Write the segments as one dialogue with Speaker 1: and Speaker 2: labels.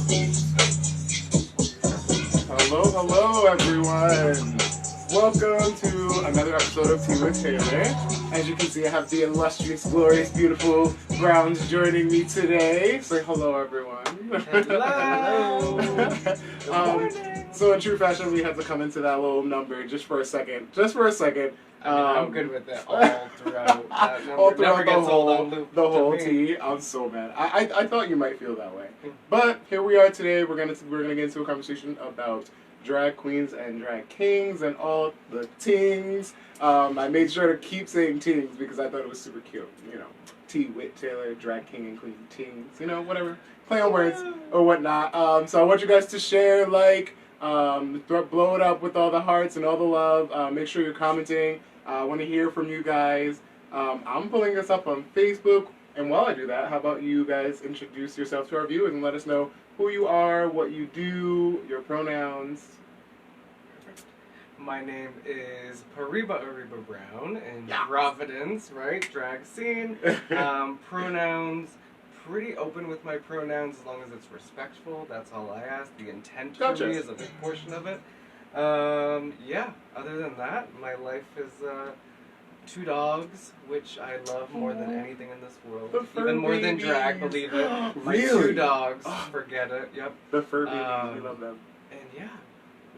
Speaker 1: Hello, hello, everyone. Welcome to another episode of Tea with Taylor. As you can see, I have the illustrious, glorious, beautiful Browns joining me today. Say hello, everyone.
Speaker 2: Hello. Good morning.
Speaker 1: So in true fashion, we had to come into that little number just for a second.
Speaker 2: I'm good with it all throughout. That number
Speaker 1: All throughout
Speaker 2: never gets old on loop.
Speaker 1: the whole
Speaker 2: to me.
Speaker 1: tea. I'm so mad. I thought you might feel that way, but here we are today. We're gonna get into a conversation about drag queens and drag kings and all the tings. I made sure to keep saying tings because I thought it was super cute. You know, T with Taylor, drag king and queen tings. You know, whatever, play on words or whatnot. So I want you guys to share, blow it up with all the hearts and all the love. Make sure you're commenting. I want to hear from you guys. I'm pulling this up on Facebook. And while I do that, how about you guys introduce yourself to our viewers and let us know who you are, what you do, your pronouns.
Speaker 2: My name is Ariba Brown in
Speaker 1: Yeah.
Speaker 2: Providence, right? Drag scene. Pronouns, pretty open with my pronouns as long as it's respectful. That's all I ask. The intent for
Speaker 1: Gotcha.
Speaker 2: me is a big portion of it. Yeah, other than that, my life is 2 dogs, which I love more than anything in this world.
Speaker 1: The fur
Speaker 2: Even more than
Speaker 1: babies.
Speaker 2: drag, believe it. My
Speaker 1: Really?
Speaker 2: 2 dogs, forget it, yep.
Speaker 1: The fur babies, we love them.
Speaker 2: And yeah,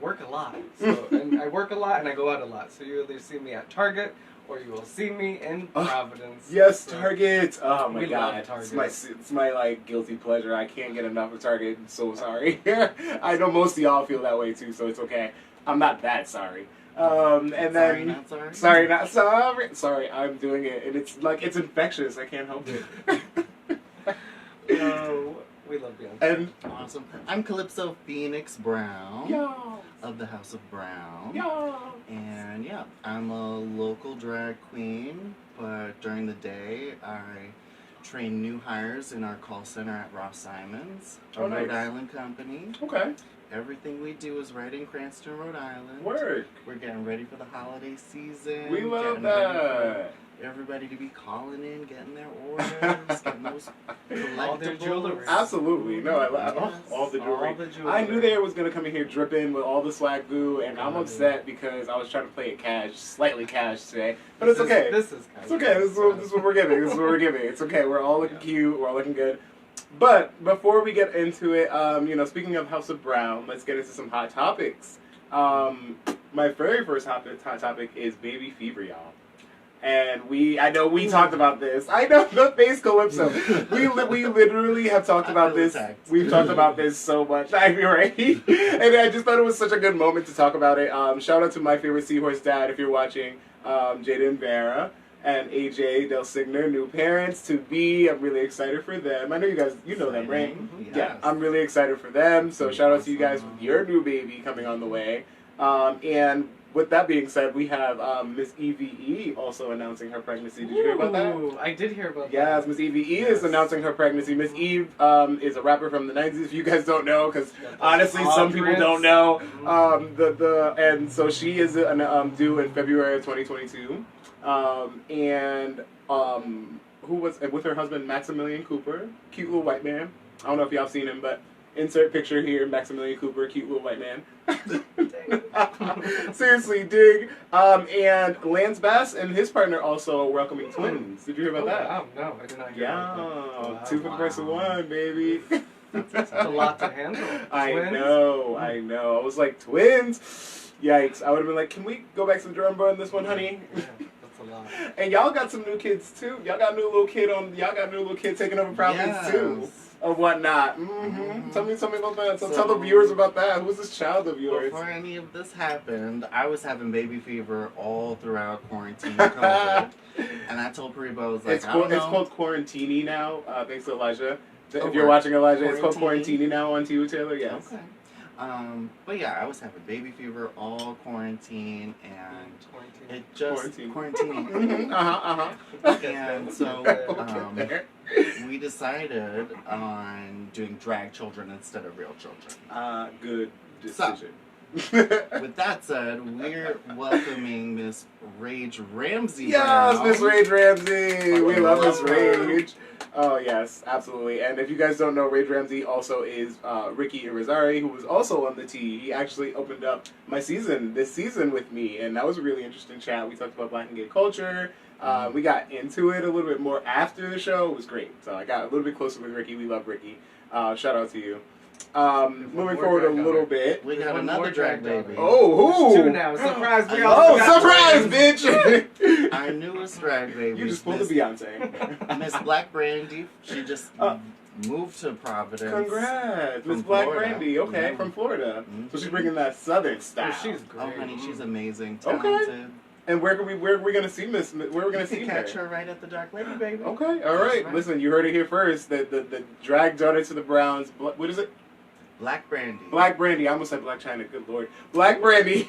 Speaker 2: work a lot. So, and I work a lot and I go out a lot. So you either see me at Target or you will see me in Providence.
Speaker 1: Yes,
Speaker 2: So,
Speaker 1: Target. Oh my
Speaker 2: we
Speaker 1: god,
Speaker 2: love Target.
Speaker 1: it's my like guilty pleasure. I can't get enough of Target. I'm so sorry. I know most of y'all feel that way too, so it's okay. I'm not that sorry. And then
Speaker 3: Sorry, not sorry.
Speaker 1: sorry, not sorry. Sorry, I'm doing it, and it's infectious. I can't help it.
Speaker 2: Oh, we love Beyonce.
Speaker 1: And
Speaker 3: Awesome. I'm Calypso Phoenix Brown
Speaker 1: y'all,
Speaker 3: of the House of Brown.
Speaker 1: y'all.
Speaker 3: And yeah, I'm a local drag queen, but during the day I train new hires in our call center at Ross Simon's, a
Speaker 1: Oh, nice.
Speaker 3: Rhode Island company.
Speaker 1: Okay,
Speaker 3: Everything we do is right in Cranston, Rhode Island.
Speaker 1: work.
Speaker 3: We're getting ready for the holiday season.
Speaker 1: We love
Speaker 3: getting ready
Speaker 1: that.
Speaker 3: for everybody to be calling in, getting their orders, getting those
Speaker 2: All their
Speaker 3: collectibles.
Speaker 2: jewelry.
Speaker 1: Absolutely. No, I love
Speaker 3: Yes.
Speaker 1: all the jewelry.
Speaker 2: All the jewelry.
Speaker 1: I knew they was going to come in here dripping with all the swag goo, and I'm
Speaker 2: God.
Speaker 1: upset because I was trying to play it cash, slightly cash today. But it's
Speaker 2: This is-
Speaker 1: okay.
Speaker 2: This is kind
Speaker 1: It's okay. This is what we're giving. This is what we're giving. It's okay. We're all looking cute. We're all looking good. But before we get into it, speaking of House of Brown, let's get into some hot topics. My very first hot topic is baby fever, y'all. And I know we talked about this. I know the face Calypso. We literally have talked about this. We've talked about this so much. I feel right. And I just thought it was such a good moment to talk about it. Shout out to my favorite seahorse dad if you're watching, Jaden Vera and AJ Del Signer, new parents to be. I'm really excited for them. I know you guys, you know them, right?
Speaker 3: Yes.
Speaker 1: Yeah, I'm really excited for them. So shout out to you guys with your new baby coming on the way. And with that being said, we have Miss EVE also announcing her pregnancy. Did you hear about that?
Speaker 2: Ooh, I did hear about
Speaker 1: Yes,
Speaker 2: that.
Speaker 1: Miss EVE is announcing her pregnancy. Miss Eve is a rapper from the 90s. If you guys don't know, because honestly, some people don't know. And so she is due in February of 2022. Who was with her husband Maximilian Cooper, cute little white man. I don't know if y'all seen him, but insert picture here, Maximilian Cooper, cute little white man. Seriously, dig. And Lance Bass and his partner also are welcoming twins. Did you hear about that?
Speaker 2: Wow, no, I did not hear
Speaker 1: Yeah,
Speaker 2: about that.
Speaker 1: two for the price of one, baby.
Speaker 2: That's a lot to handle.
Speaker 1: I
Speaker 2: Twins?
Speaker 1: know. I was like, twins? Yikes. I would have been like, can we go back to the drum board on this one, honey?
Speaker 2: Yeah, that's a lot.
Speaker 1: And y'all got some new kids too. Y'all got new little kid taking over Providence too. Or whatnot. Mm-hmm. Tell me about that. So tell the viewers about that. Who's this child of yours?
Speaker 3: Before any of this happened, I was having baby fever all throughout quarantine COVID. And I told Pariba, I was like,
Speaker 1: It's
Speaker 3: I don't know.
Speaker 1: called Quarantini now, thanks to Elijah. If
Speaker 3: Oh,
Speaker 1: you're watching Elijah, it's called
Speaker 3: Quarantini?
Speaker 1: Quarantini now on TV, Taylor, yes.
Speaker 3: Okay. But yeah, I was having baby fever all quarantine, and it just quarantine. And so we decided on doing drag children instead of real children.
Speaker 1: Good decision.
Speaker 3: With that said, we're welcoming Miss Rage Ramsey.
Speaker 1: Yes,
Speaker 3: Brown.
Speaker 1: Miss Rage Ramsey. We love Miss
Speaker 3: Love her.
Speaker 1: Rage. Oh yes, absolutely. And if you guys don't know, Rage Ramsey also is Ricky Irizarry, who was also on the T. He actually opened up this season with me, and that was a really interesting chat. We talked about Black and gay culture. We got into it a little bit more after the show. It was great. So I got a little bit closer with Ricky. We love Ricky. Shout out to you. Moving forward a little bit.
Speaker 3: We got
Speaker 2: There's one
Speaker 3: another
Speaker 2: more
Speaker 3: drag
Speaker 2: drag
Speaker 3: baby.
Speaker 1: Oh,
Speaker 2: There's two
Speaker 1: who?
Speaker 2: now. Surprise! We
Speaker 3: Oh,
Speaker 2: all
Speaker 1: Oh,
Speaker 2: forgot
Speaker 1: surprise,
Speaker 2: names.
Speaker 1: bitch!
Speaker 3: Our newest drag baby.
Speaker 1: You just pulled the Beyonce.
Speaker 3: Miss Black Brandy. She just moved to Providence.
Speaker 1: Congrats, Miss
Speaker 3: From
Speaker 1: Black
Speaker 3: Florida.
Speaker 1: Brandy. Okay,
Speaker 3: Mhm.
Speaker 1: from Florida. So she's
Speaker 3: Mhm.
Speaker 1: bringing that Southern style.
Speaker 2: Oh, she's great.
Speaker 3: Oh, honey, she's amazing.
Speaker 1: Okay.
Speaker 3: Talented.
Speaker 1: And where are we gonna see Miss? Where are we gonna
Speaker 3: You
Speaker 1: see
Speaker 3: can catch her right at the Dark Lady, baby.
Speaker 1: Okay, all
Speaker 3: That's
Speaker 1: right.
Speaker 3: right.
Speaker 1: Listen, you heard it here first. The drag daughter to the Browns. What is it?
Speaker 3: Black Brandy.
Speaker 1: Black Brandy. I almost said Black China. Good lord. Black Brandy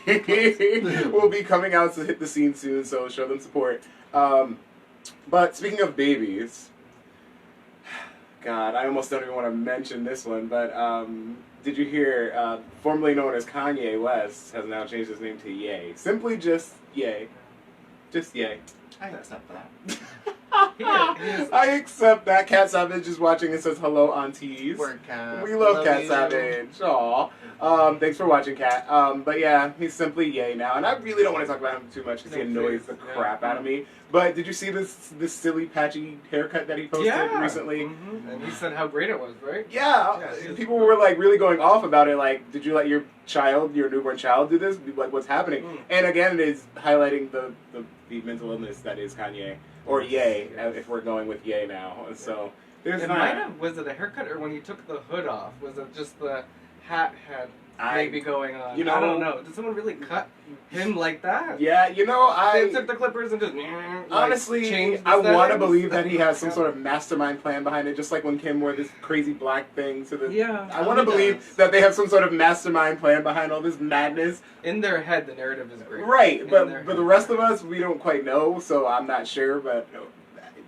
Speaker 1: will be coming out to hit the scene soon. So show them support. But speaking of babies, God, I almost don't even want to mention this one. But did you hear? Formerly known as Kanye West has now changed his name to Ye. Simply just Ye. Just Ye.
Speaker 3: I accept that.
Speaker 1: I accept that. Cat Savage is watching and says hello, aunties.
Speaker 3: Word, Cat.
Speaker 1: We love Cat
Speaker 3: you.
Speaker 1: Savage. Aw. Thanks for watching, Cat. But yeah, he's simply Ye now. And I really don't want to talk about him too much because he
Speaker 2: No,
Speaker 1: annoys
Speaker 2: please.
Speaker 1: the
Speaker 2: Yeah.
Speaker 1: crap out of me. But did you see this silly patchy haircut that he posted
Speaker 2: Yeah.
Speaker 1: recently?
Speaker 2: Mhm. And he said how great it was, right?
Speaker 1: Yeah,
Speaker 2: Yeah,
Speaker 1: people were like really going off about it. Like, did you let your newborn child, do this? Like, what's happening?
Speaker 2: Mm.
Speaker 1: And again, it is highlighting the mental illness that is Kanye or Ye,
Speaker 2: Yes.
Speaker 1: if we're going with Ye now. And so there's
Speaker 2: It
Speaker 1: that.
Speaker 2: might have. Was it a haircut or when he took the hood off? Was it just the hat had maybe going on?
Speaker 1: you know-
Speaker 2: I don't know. Did someone really cut him like that?
Speaker 1: Yeah,
Speaker 2: They took the clippers and just
Speaker 1: honestly,
Speaker 2: changed the
Speaker 1: I want to
Speaker 2: settings?
Speaker 1: believe that he has some
Speaker 2: Yeah.
Speaker 1: sort of mastermind plan behind it, just like when Kim wore this crazy black thing to the.
Speaker 2: Yeah.
Speaker 1: I want to
Speaker 3: he
Speaker 1: believe
Speaker 3: does.
Speaker 1: that they have some sort of mastermind plan behind all this madness.
Speaker 2: In their head, the narrative is great.
Speaker 1: Right,
Speaker 2: In
Speaker 1: but
Speaker 2: their
Speaker 1: the
Speaker 2: head.
Speaker 1: rest of us, we don't quite know, so I'm not sure. But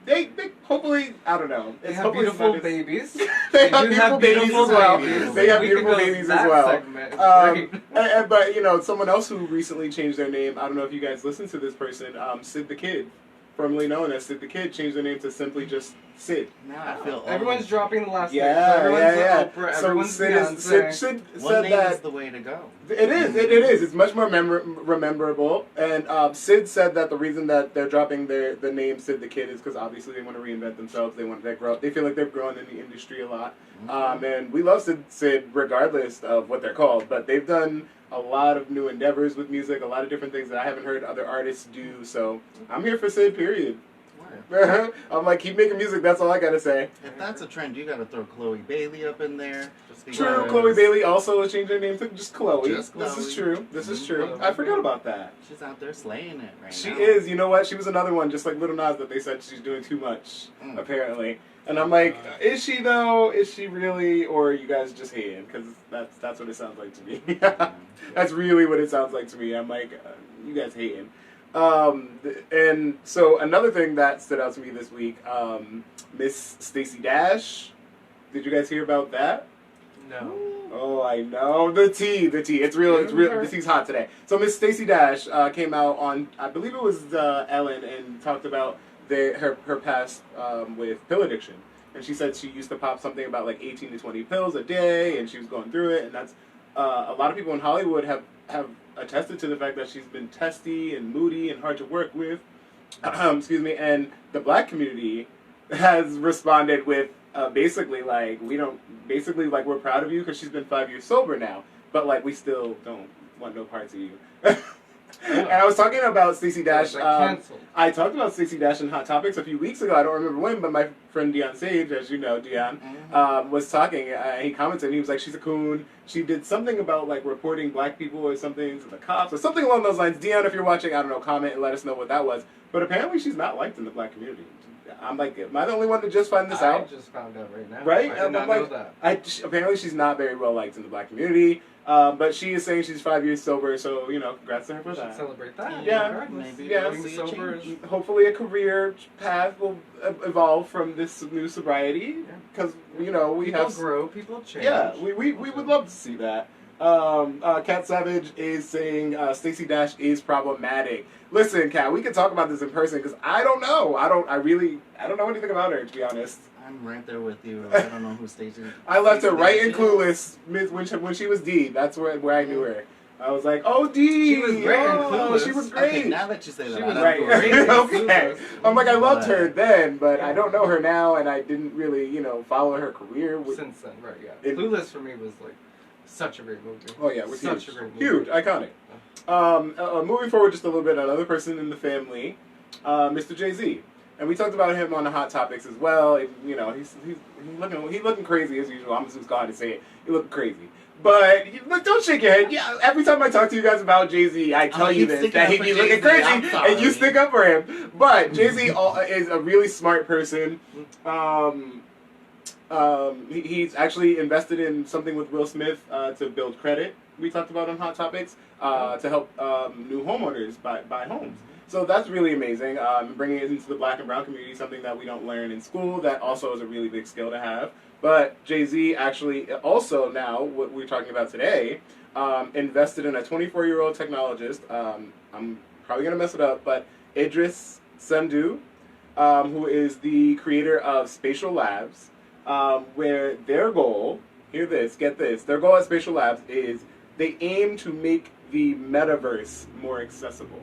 Speaker 1: they hopefully, I don't know.
Speaker 2: They
Speaker 1: It's
Speaker 2: have
Speaker 1: hopefully
Speaker 2: beautiful
Speaker 1: not as-
Speaker 2: babies.
Speaker 1: They have
Speaker 2: do
Speaker 1: beautiful babies as well.
Speaker 3: babies.
Speaker 1: They have
Speaker 2: We can
Speaker 1: beautiful
Speaker 2: go to
Speaker 1: babies as
Speaker 2: that
Speaker 1: well.
Speaker 2: segment. It's great.
Speaker 1: But you know, someone else who recently changed their name. I don't know if you guys listened to this person, Sid the Kid, formerly known as Sid the Kid, changed their name to simply just Sid.
Speaker 3: Now I feel old.
Speaker 2: Everyone's dropping the last name.
Speaker 1: Yeah,
Speaker 2: Everyone's
Speaker 1: yeah.
Speaker 2: Oprah,
Speaker 1: So
Speaker 2: everyone's
Speaker 1: Sid
Speaker 2: Beyonce.
Speaker 1: Sid
Speaker 3: One
Speaker 1: said
Speaker 3: name
Speaker 1: that.
Speaker 3: is the way to go.
Speaker 1: It is. It's much more rememberable. And Sid said that the reason that they're dropping the name Sid the Kid is because obviously they want to reinvent themselves. They feel like they've grown in the industry a lot. And we love Sid regardless of what they're called. But they've done a lot of new endeavors with music, a lot of different things that I haven't heard other artists do. So I'm here for Sid, period.
Speaker 3: Word.
Speaker 1: I'm like, keep making music. That's all I gotta say.
Speaker 3: If that's a trend, you gotta throw Chloe Bailey up in there. Just
Speaker 1: True,
Speaker 3: because
Speaker 1: Chloe Bailey also changed her name to just Chloe.
Speaker 3: Just
Speaker 1: This is
Speaker 3: Chloe.
Speaker 1: true. This is true.
Speaker 2: Mhm.
Speaker 1: I forgot about that.
Speaker 3: She's out there slaying it right
Speaker 1: She
Speaker 3: now.
Speaker 1: is. You know what? She was another one, just like Little Nas, that they said she's doing too much,
Speaker 3: Mm.
Speaker 1: apparently. And I'm like, is she though? Is she really? Or are you guys just hating? Because that's what it sounds like to me. That's really what it sounds like to me. I'm like, you guys hating. And so another thing that stood out to me this week, Miss Stacey Dash. Did you guys hear about that?
Speaker 2: No.
Speaker 1: Oh, I know. The tea. It's real. The tea's hot today. So Miss Stacey Dash came out on, I believe it was Ellen, and talked about her past with pill addiction. And she said she used to pop something about like 18 to 20 pills a day, and she was going through it. And that's a lot of people in Hollywood have attested to the fact that she's been testy and moody and hard to work with. Excuse me. And the black community has responded with basically like we're proud of you because she's been 5 years sober now, but like we still don't want no parts of you. And I was talking about Stacey Dash.
Speaker 2: Canceled.
Speaker 1: I talked about Stacey Dash in Hot Topics a few weeks ago. I don't remember when, but my friend Dion Sage, as you know, Dion, was talking. He commented, and he was like, she's a coon. She did something about like reporting black people or something to the cops or something along those lines. Dion, if you're watching, I don't know, comment and let us know what that was. But apparently she's not liked in the black community. I'm like, am I the only one to just find this
Speaker 2: I
Speaker 1: out?
Speaker 2: just found out right now.
Speaker 1: Right?
Speaker 2: I did not
Speaker 1: I'm
Speaker 2: know
Speaker 1: like,
Speaker 2: that.
Speaker 1: apparently she's not very well liked in the black community. But she is saying she's 5 years sober, so, you know, congrats to her for
Speaker 2: We should
Speaker 1: that.
Speaker 2: celebrate that.
Speaker 1: Yeah.
Speaker 2: regardless.
Speaker 3: Maybe
Speaker 1: Yeah.
Speaker 3: we'll see a
Speaker 2: Sober
Speaker 3: change.
Speaker 1: Hopefully a career path will evolve from this new sobriety, because, you know, we
Speaker 2: People
Speaker 1: have...
Speaker 2: grow, people change.
Speaker 1: Yeah, we would love to see that. Cat Savage is saying Stacey Dash is problematic. Listen, Cat, we can talk about this in person because I don't know. I don't know anything about her, to be honest.
Speaker 3: I'm right there with you. I don't know who Stacey.
Speaker 1: I left her right in
Speaker 3: Dash
Speaker 1: Clueless when she was D. That's where I knew her. I was like, oh, D.
Speaker 2: She was great in Clueless.
Speaker 1: She was
Speaker 3: is.
Speaker 1: great.
Speaker 3: Okay, now that you say that,
Speaker 2: She
Speaker 3: I
Speaker 2: was
Speaker 3: don't
Speaker 1: Right.
Speaker 3: know.
Speaker 2: great in
Speaker 1: Okay.
Speaker 2: Clueless.
Speaker 1: I'm like, I loved her
Speaker 3: But-
Speaker 1: then, but I don't know her now, and I didn't really, follow her career.
Speaker 2: Since then, right? Yeah.
Speaker 1: It-
Speaker 2: Clueless for me was like such a great movie.
Speaker 1: Oh yeah, it was
Speaker 2: such
Speaker 1: huge.
Speaker 2: a great movie.
Speaker 1: Huge, iconic. Moving forward just a little bit, another person in the family, Mr. Jay-Z. And we talked about him on the Hot Topics as well. He's looking crazy as usual. I'm just going to say it. He looking crazy. But look, don't shake your head. Yeah, every time I talk to you guys about Jay-Z, I tell you
Speaker 3: he's
Speaker 1: this,
Speaker 3: sticking
Speaker 1: that
Speaker 3: up
Speaker 1: he
Speaker 3: for
Speaker 1: be looking
Speaker 3: Jay-Z,
Speaker 1: crazy,
Speaker 3: I'm
Speaker 1: and you
Speaker 3: sorry.
Speaker 1: stick up for him. But Jay-Z is a really smart person. He's actually invested in something with Will Smith to build credit. We talked about on Hot Topics to help new homeowners buy homes. So that's really amazing. Bringing it into the Black and Brown community, something that we don't learn in school. That also is a really big skill to have. But Jay-Z actually also now, what we're talking about today, invested in a 24-year-old technologist. I'm probably gonna mess it up, but Idris Sendu, who is the creator of Spatial Labs. Where their goal, get this, their goal at Spatial Labs is they aim to make the metaverse more accessible.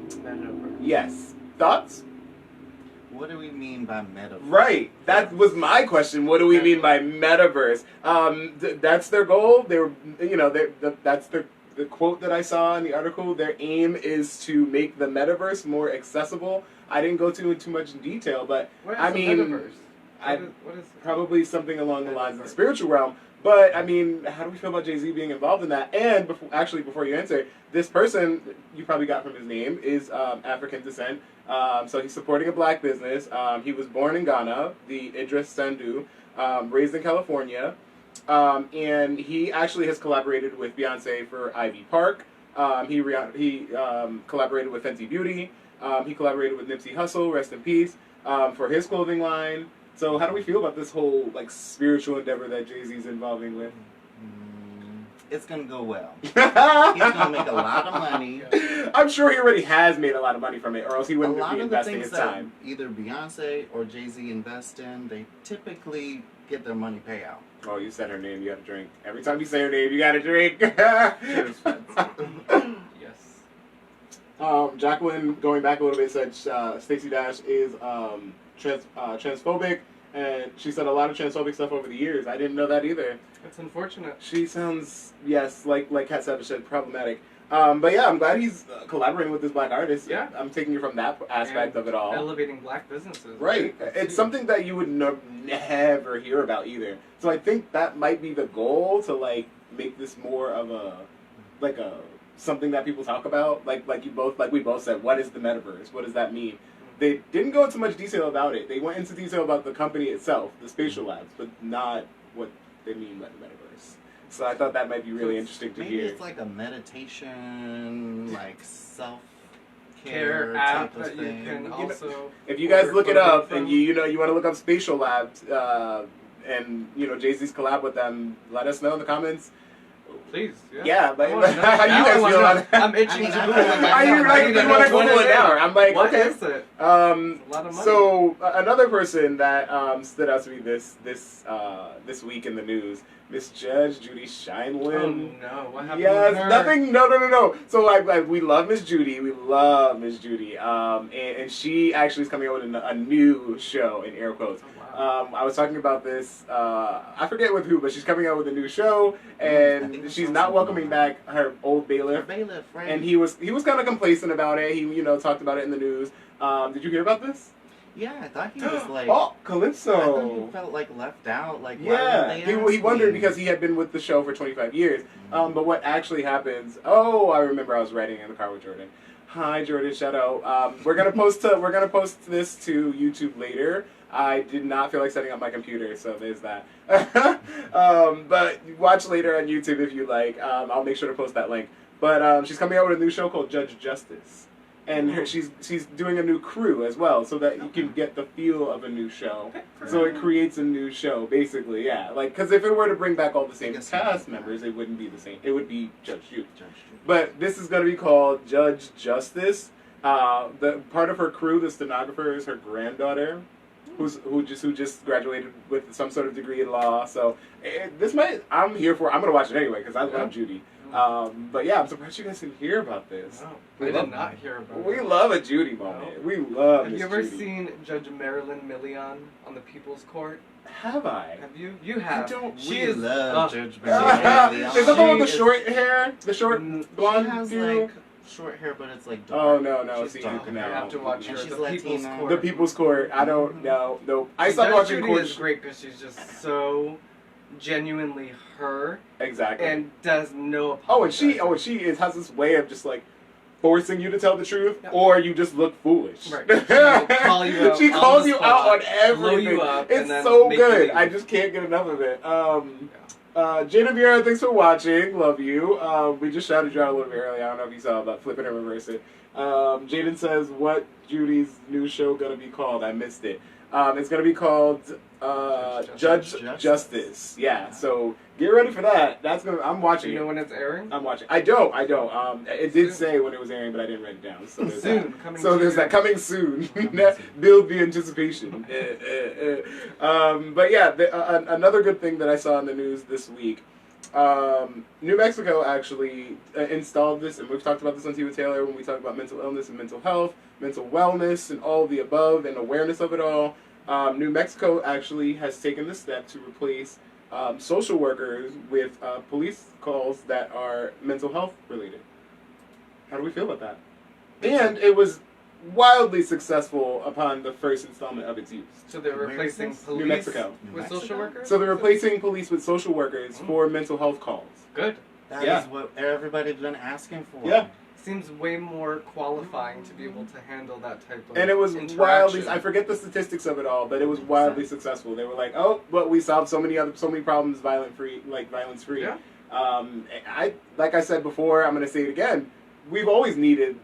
Speaker 2: Metaverse.
Speaker 1: Yes. Thoughts?
Speaker 3: What do we mean by metaverse?
Speaker 1: Right. That was my question. What do we mean by metaverse? That's their goal. That's the quote that I saw in the article. Their aim is to make the metaverse more accessible. I didn't go too much detail, but
Speaker 2: What is
Speaker 1: I
Speaker 2: the
Speaker 1: mean,
Speaker 2: metaverse?
Speaker 1: I-
Speaker 2: What is
Speaker 1: probably something along the lines of the spiritual realm. But I mean, how do we feel about Jay-Z being involved in that? And before you answer, this person you probably got from his name is African descent. So he's supporting a black business. He was born in Ghana, the Idris Sendu, raised in California, and he actually has collaborated with Beyonce for Ivy Park. He collaborated with Fenty Beauty. He collaborated with Nipsey Hussle, rest in peace, for his clothing line. So how do we feel about this whole spiritual endeavor that Jay-Z's involving with?
Speaker 3: It's gonna go well. He's gonna make a lot of money.
Speaker 1: I'm sure he already has made a lot of money from it, or else he
Speaker 3: A
Speaker 1: wouldn't
Speaker 3: lot
Speaker 1: be
Speaker 3: of the
Speaker 1: investing
Speaker 3: things
Speaker 1: his
Speaker 3: that
Speaker 1: time.
Speaker 3: either Beyonce or Jay-Z invest in, they typically get their money payout.
Speaker 1: Oh, you said her name, you got to drink. Every time you say her name, you got to drink.
Speaker 2: Cheers, friends. Yes.
Speaker 1: Jacqueline, going back a little bit, said Stacey Dash is transphobic, and she said a lot of transphobic stuff over the years. I didn't know that either.
Speaker 2: It's unfortunate.
Speaker 1: She sounds, yes, like Cat Savage said, problematic. But yeah, I'm glad he's collaborating with this black artist.
Speaker 2: Yeah.
Speaker 1: I'm taking it from that aspect
Speaker 2: And
Speaker 1: of it all.
Speaker 2: Elevating black businesses.
Speaker 1: Right. It's something that you would never hear about either. So I think that might be the goal, to make this more of a something that people talk about. Like we both said, what is the metaverse? What does that mean? They didn't go into much detail about it. They went into detail about the company itself, the Spatial Labs, but not what they mean by the metaverse. So I thought that might be really interesting to
Speaker 3: Maybe
Speaker 1: hear.
Speaker 3: it's like a meditation, self-care
Speaker 2: Care
Speaker 3: type
Speaker 2: app
Speaker 3: of
Speaker 2: that you
Speaker 3: thing.
Speaker 2: can also.
Speaker 1: If you guys
Speaker 2: order
Speaker 1: look it
Speaker 2: clothing
Speaker 1: up
Speaker 2: from.
Speaker 1: and you want to look up Spatial Labs and Jay-Z's collab with them, let us know in the comments.
Speaker 2: Please. Yeah.
Speaker 1: Yeah, but
Speaker 2: I wanna know.
Speaker 1: how you
Speaker 2: Now I
Speaker 1: guys
Speaker 2: wanna
Speaker 1: feel
Speaker 2: know.
Speaker 1: about that?
Speaker 2: I'm itching
Speaker 3: I mean,
Speaker 2: to
Speaker 3: I
Speaker 2: Google
Speaker 3: feel
Speaker 2: it
Speaker 3: like
Speaker 2: myself.
Speaker 1: Are you
Speaker 2: I
Speaker 1: like
Speaker 2: need
Speaker 1: you
Speaker 2: to
Speaker 1: want to
Speaker 2: know what
Speaker 1: Google it
Speaker 2: is.
Speaker 1: now? I'm like,
Speaker 2: What
Speaker 1: okay.
Speaker 2: is it?
Speaker 1: Um,
Speaker 2: A lot of money.
Speaker 1: so another person that stood out to me this week in the news, Miss Judge Judy Shineland.
Speaker 2: Oh no! What happened?
Speaker 1: Yes,
Speaker 2: with her?
Speaker 1: nothing. No. So we love Miss Judy. We love Miss Judy. And she actually is coming out with a new show, in air quotes.
Speaker 2: Oh, wow.
Speaker 1: I was talking about this. I forget with who, but she's coming out with a new show,
Speaker 3: I
Speaker 1: and
Speaker 3: think I
Speaker 1: she's
Speaker 3: saw
Speaker 1: not
Speaker 3: something
Speaker 1: welcoming
Speaker 3: on
Speaker 1: back her old
Speaker 3: Her
Speaker 1: bailiff.
Speaker 3: bailiff, right?
Speaker 1: And he was kind of complacent about it. He talked about it in the news. Did you hear about this?
Speaker 3: Yeah, I thought he was
Speaker 1: Oh,
Speaker 3: I thought
Speaker 1: Calypso.
Speaker 3: he felt left out. Why
Speaker 1: Yeah,
Speaker 3: didn't they
Speaker 1: he
Speaker 3: ask
Speaker 1: wondered
Speaker 3: me?
Speaker 1: because he had been with the show for 25 years.
Speaker 3: Mhm.
Speaker 1: But what actually happens? Oh, I remember I was riding in the car with Jordan. Hi, Jordan. Shout out. We're gonna post this to YouTube later. I did not feel like setting up my computer, so there's that. But watch later on YouTube if you like. I'll make sure to post that link. But she's coming out with a new show called Judge Justice. and she's doing a new crew as well, so that you can get the feel of a new show. So it creates a new show, basically. Yeah, like because if it were to bring back all the same cast members, it wouldn't be the same. It would be Judge Judy. But this is going to be called Judge Justice. The part of her crew, the stenographer, is her granddaughter, who just graduated with some sort of degree in law. So I'm here for. I'm gonna watch it anyway because I love Judy. But yeah, I'm surprised you guys didn't hear about this.
Speaker 2: No, I did not hear about it.
Speaker 1: We love a Judy moment. No. We love.
Speaker 2: Have you ever seen Judge Marilyn Millian on the People's Court?
Speaker 1: Have I?
Speaker 2: Have you? You have.
Speaker 1: I don't.
Speaker 3: We love Judge Marilyn.
Speaker 1: Is that the one with the short hair? The short blonde
Speaker 3: She has
Speaker 1: dude?
Speaker 3: Short hair, but it's like dark.
Speaker 1: Oh no!
Speaker 2: She's
Speaker 1: See,
Speaker 2: dark.
Speaker 1: no.
Speaker 2: I have to watch her. The People's Court.
Speaker 1: The People's Court. I don't know. No, I stopped
Speaker 2: Judge
Speaker 1: watching
Speaker 2: Judy
Speaker 1: Court.
Speaker 2: is great because she's just so genuinely her.
Speaker 1: Exactly.
Speaker 2: And does no apology.
Speaker 1: And she has this way of just like forcing you to tell the truth, or you just look foolish.
Speaker 2: Right. She'll call you out.
Speaker 1: She calls you out on everything.
Speaker 2: Blow you up,
Speaker 1: it's
Speaker 2: and then
Speaker 1: so
Speaker 2: make
Speaker 1: good.
Speaker 2: you
Speaker 1: I just can't get enough of it. Jada Vera, thanks for watching. Love you. We just shouted you out a little bit earlier. I don't know if you saw about flip it and reverse it. Jaden says, what Judy's new show gonna be called? I missed it. It's gonna be called Judge Justice. Yeah. So get ready for that. I'm watching.
Speaker 2: Do you know when it's airing?
Speaker 1: I'm watching. I don't. It did say when it was airing, but I didn't write it down. So there's
Speaker 2: soon.
Speaker 1: So there's that coming soon. Build the anticipation. But yeah, another good thing that I saw in the news this week. New Mexico actually installed this, and we've talked about this on Tea with Taylor when we talk about mental illness and mental health, mental wellness, and all of the above, and awareness of it all. New Mexico actually has taken the step to replace social workers with police calls that are mental health related. How do we feel about that? And it was wildly successful upon the first installment of its use.
Speaker 2: So they're replacing police
Speaker 1: New Mexico.
Speaker 2: with social workers?
Speaker 1: So they're replacing police with social workers for mental health calls.
Speaker 2: Good.
Speaker 3: That is what everybody's been asking for.
Speaker 1: Yeah.
Speaker 2: Seems way more qualifying to be able to handle that type of
Speaker 1: And it was wildly, I forget the statistics of it all, but it was wildly successful. They were like, oh, but we solved so many problems violence free.
Speaker 2: Yeah.
Speaker 1: Like I said before, I'm going to say it again. We've always needed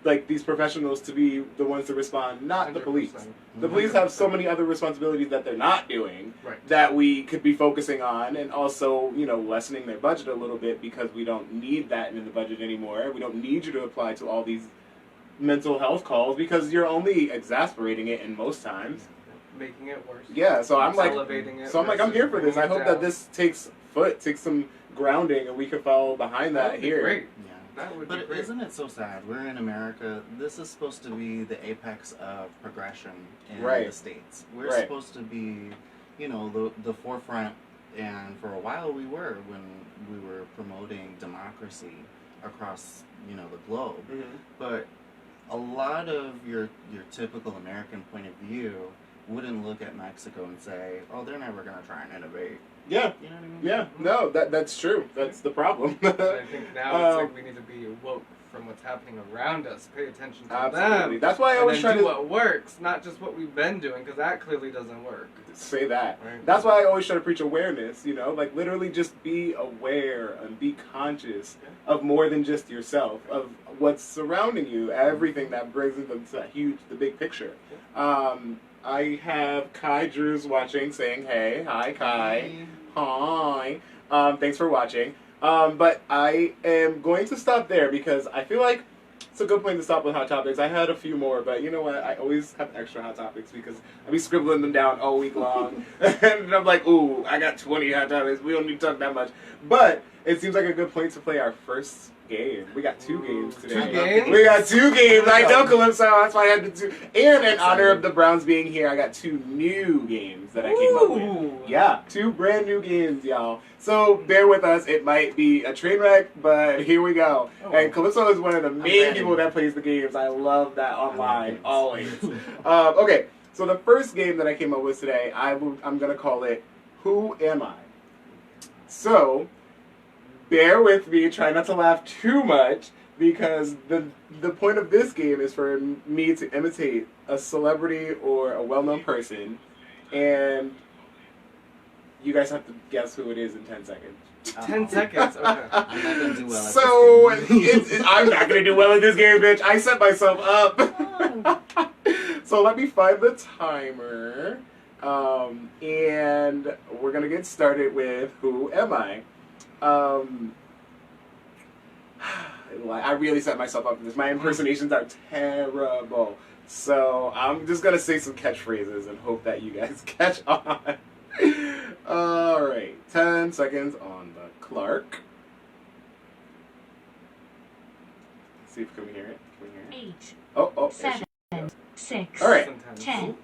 Speaker 1: like these professionals to be the ones to respond, not 100%. The police. The police have so many other responsibilities that they're not doing that we could be focusing on, and also, lessening their budget a little bit because we don't need that in the budget anymore. We don't need you to apply to all these mental health calls because you're only exasperating it in most times.
Speaker 2: Making it worse.
Speaker 1: Yeah, so I'm like, I'm here for this. I hope that this takes some grounding, and we can follow behind that here.
Speaker 2: Great.
Speaker 3: But isn't it so sad? We're in America. This is supposed to be the apex of progression in the States. We're supposed to be, the forefront, and for a while we were when we were promoting democracy across, the globe. Mm-hmm. But a lot of your typical American point of view wouldn't look at Mexico and say, oh, they're never going to try and innovate.
Speaker 1: Yeah.
Speaker 3: You know what I mean?
Speaker 1: Yeah. No, that's true. That's the problem.
Speaker 2: I think now it's like we need to be woke from what's happening around us. Pay attention to them.
Speaker 1: That's why I always try to
Speaker 2: do what works, not just what we've been doing, because that clearly doesn't work.
Speaker 1: Say that.
Speaker 2: Right.
Speaker 1: That's why I always try to preach awareness. Like literally just be aware and be conscious of more than just yourself, of what's surrounding you, everything that brings into the big picture. I have Kai Drews watching, saying, hey, hi, Kai. Hi. Thanks for watching. But I am going to stop there because I feel like it's a good point to stop with hot topics. I had a few more, but you know what? I always have extra hot topics because I be scribbling them down all week long. And I'm like, ooh, I got 20 hot topics. We don't need to talk that much. But it seems like a good point to play our first game. We got 2 games today.
Speaker 2: 2 games?
Speaker 1: We got 2 games. I know, Calypso. That's why I had to do. And in honor of the Browns being here, I got 2 new games that I came up with. Yeah, 2 brand new games, y'all. So bear with us. It might be a train wreck, but here we go. And Calypso is one of the main people that plays the games. I love that online, always. Okay, so the first game that I came up with today, I'm going to call it Who Am I? So bear with me, try not to laugh too much, because the point of this game is for me to imitate a celebrity or a well-known person, and you guys have to guess who it is in 10 seconds.
Speaker 2: 10 seconds. Okay.
Speaker 3: I'm not gonna do well at
Speaker 1: So
Speaker 3: this game.
Speaker 1: I'm not gonna do well at this game, bitch. I set myself up. So let me find the timer, and we're gonna get started with Who Am I? I really set myself up for this. My impersonations are terrible. So I'm just going to say some catchphrases and hope that you guys catch on. Alright, 10 seconds on the clock. Let's see if we can hear it. Can we hear it?
Speaker 4: 8,
Speaker 1: Oh,
Speaker 4: 7, 6,
Speaker 1: Alright.
Speaker 4: 10.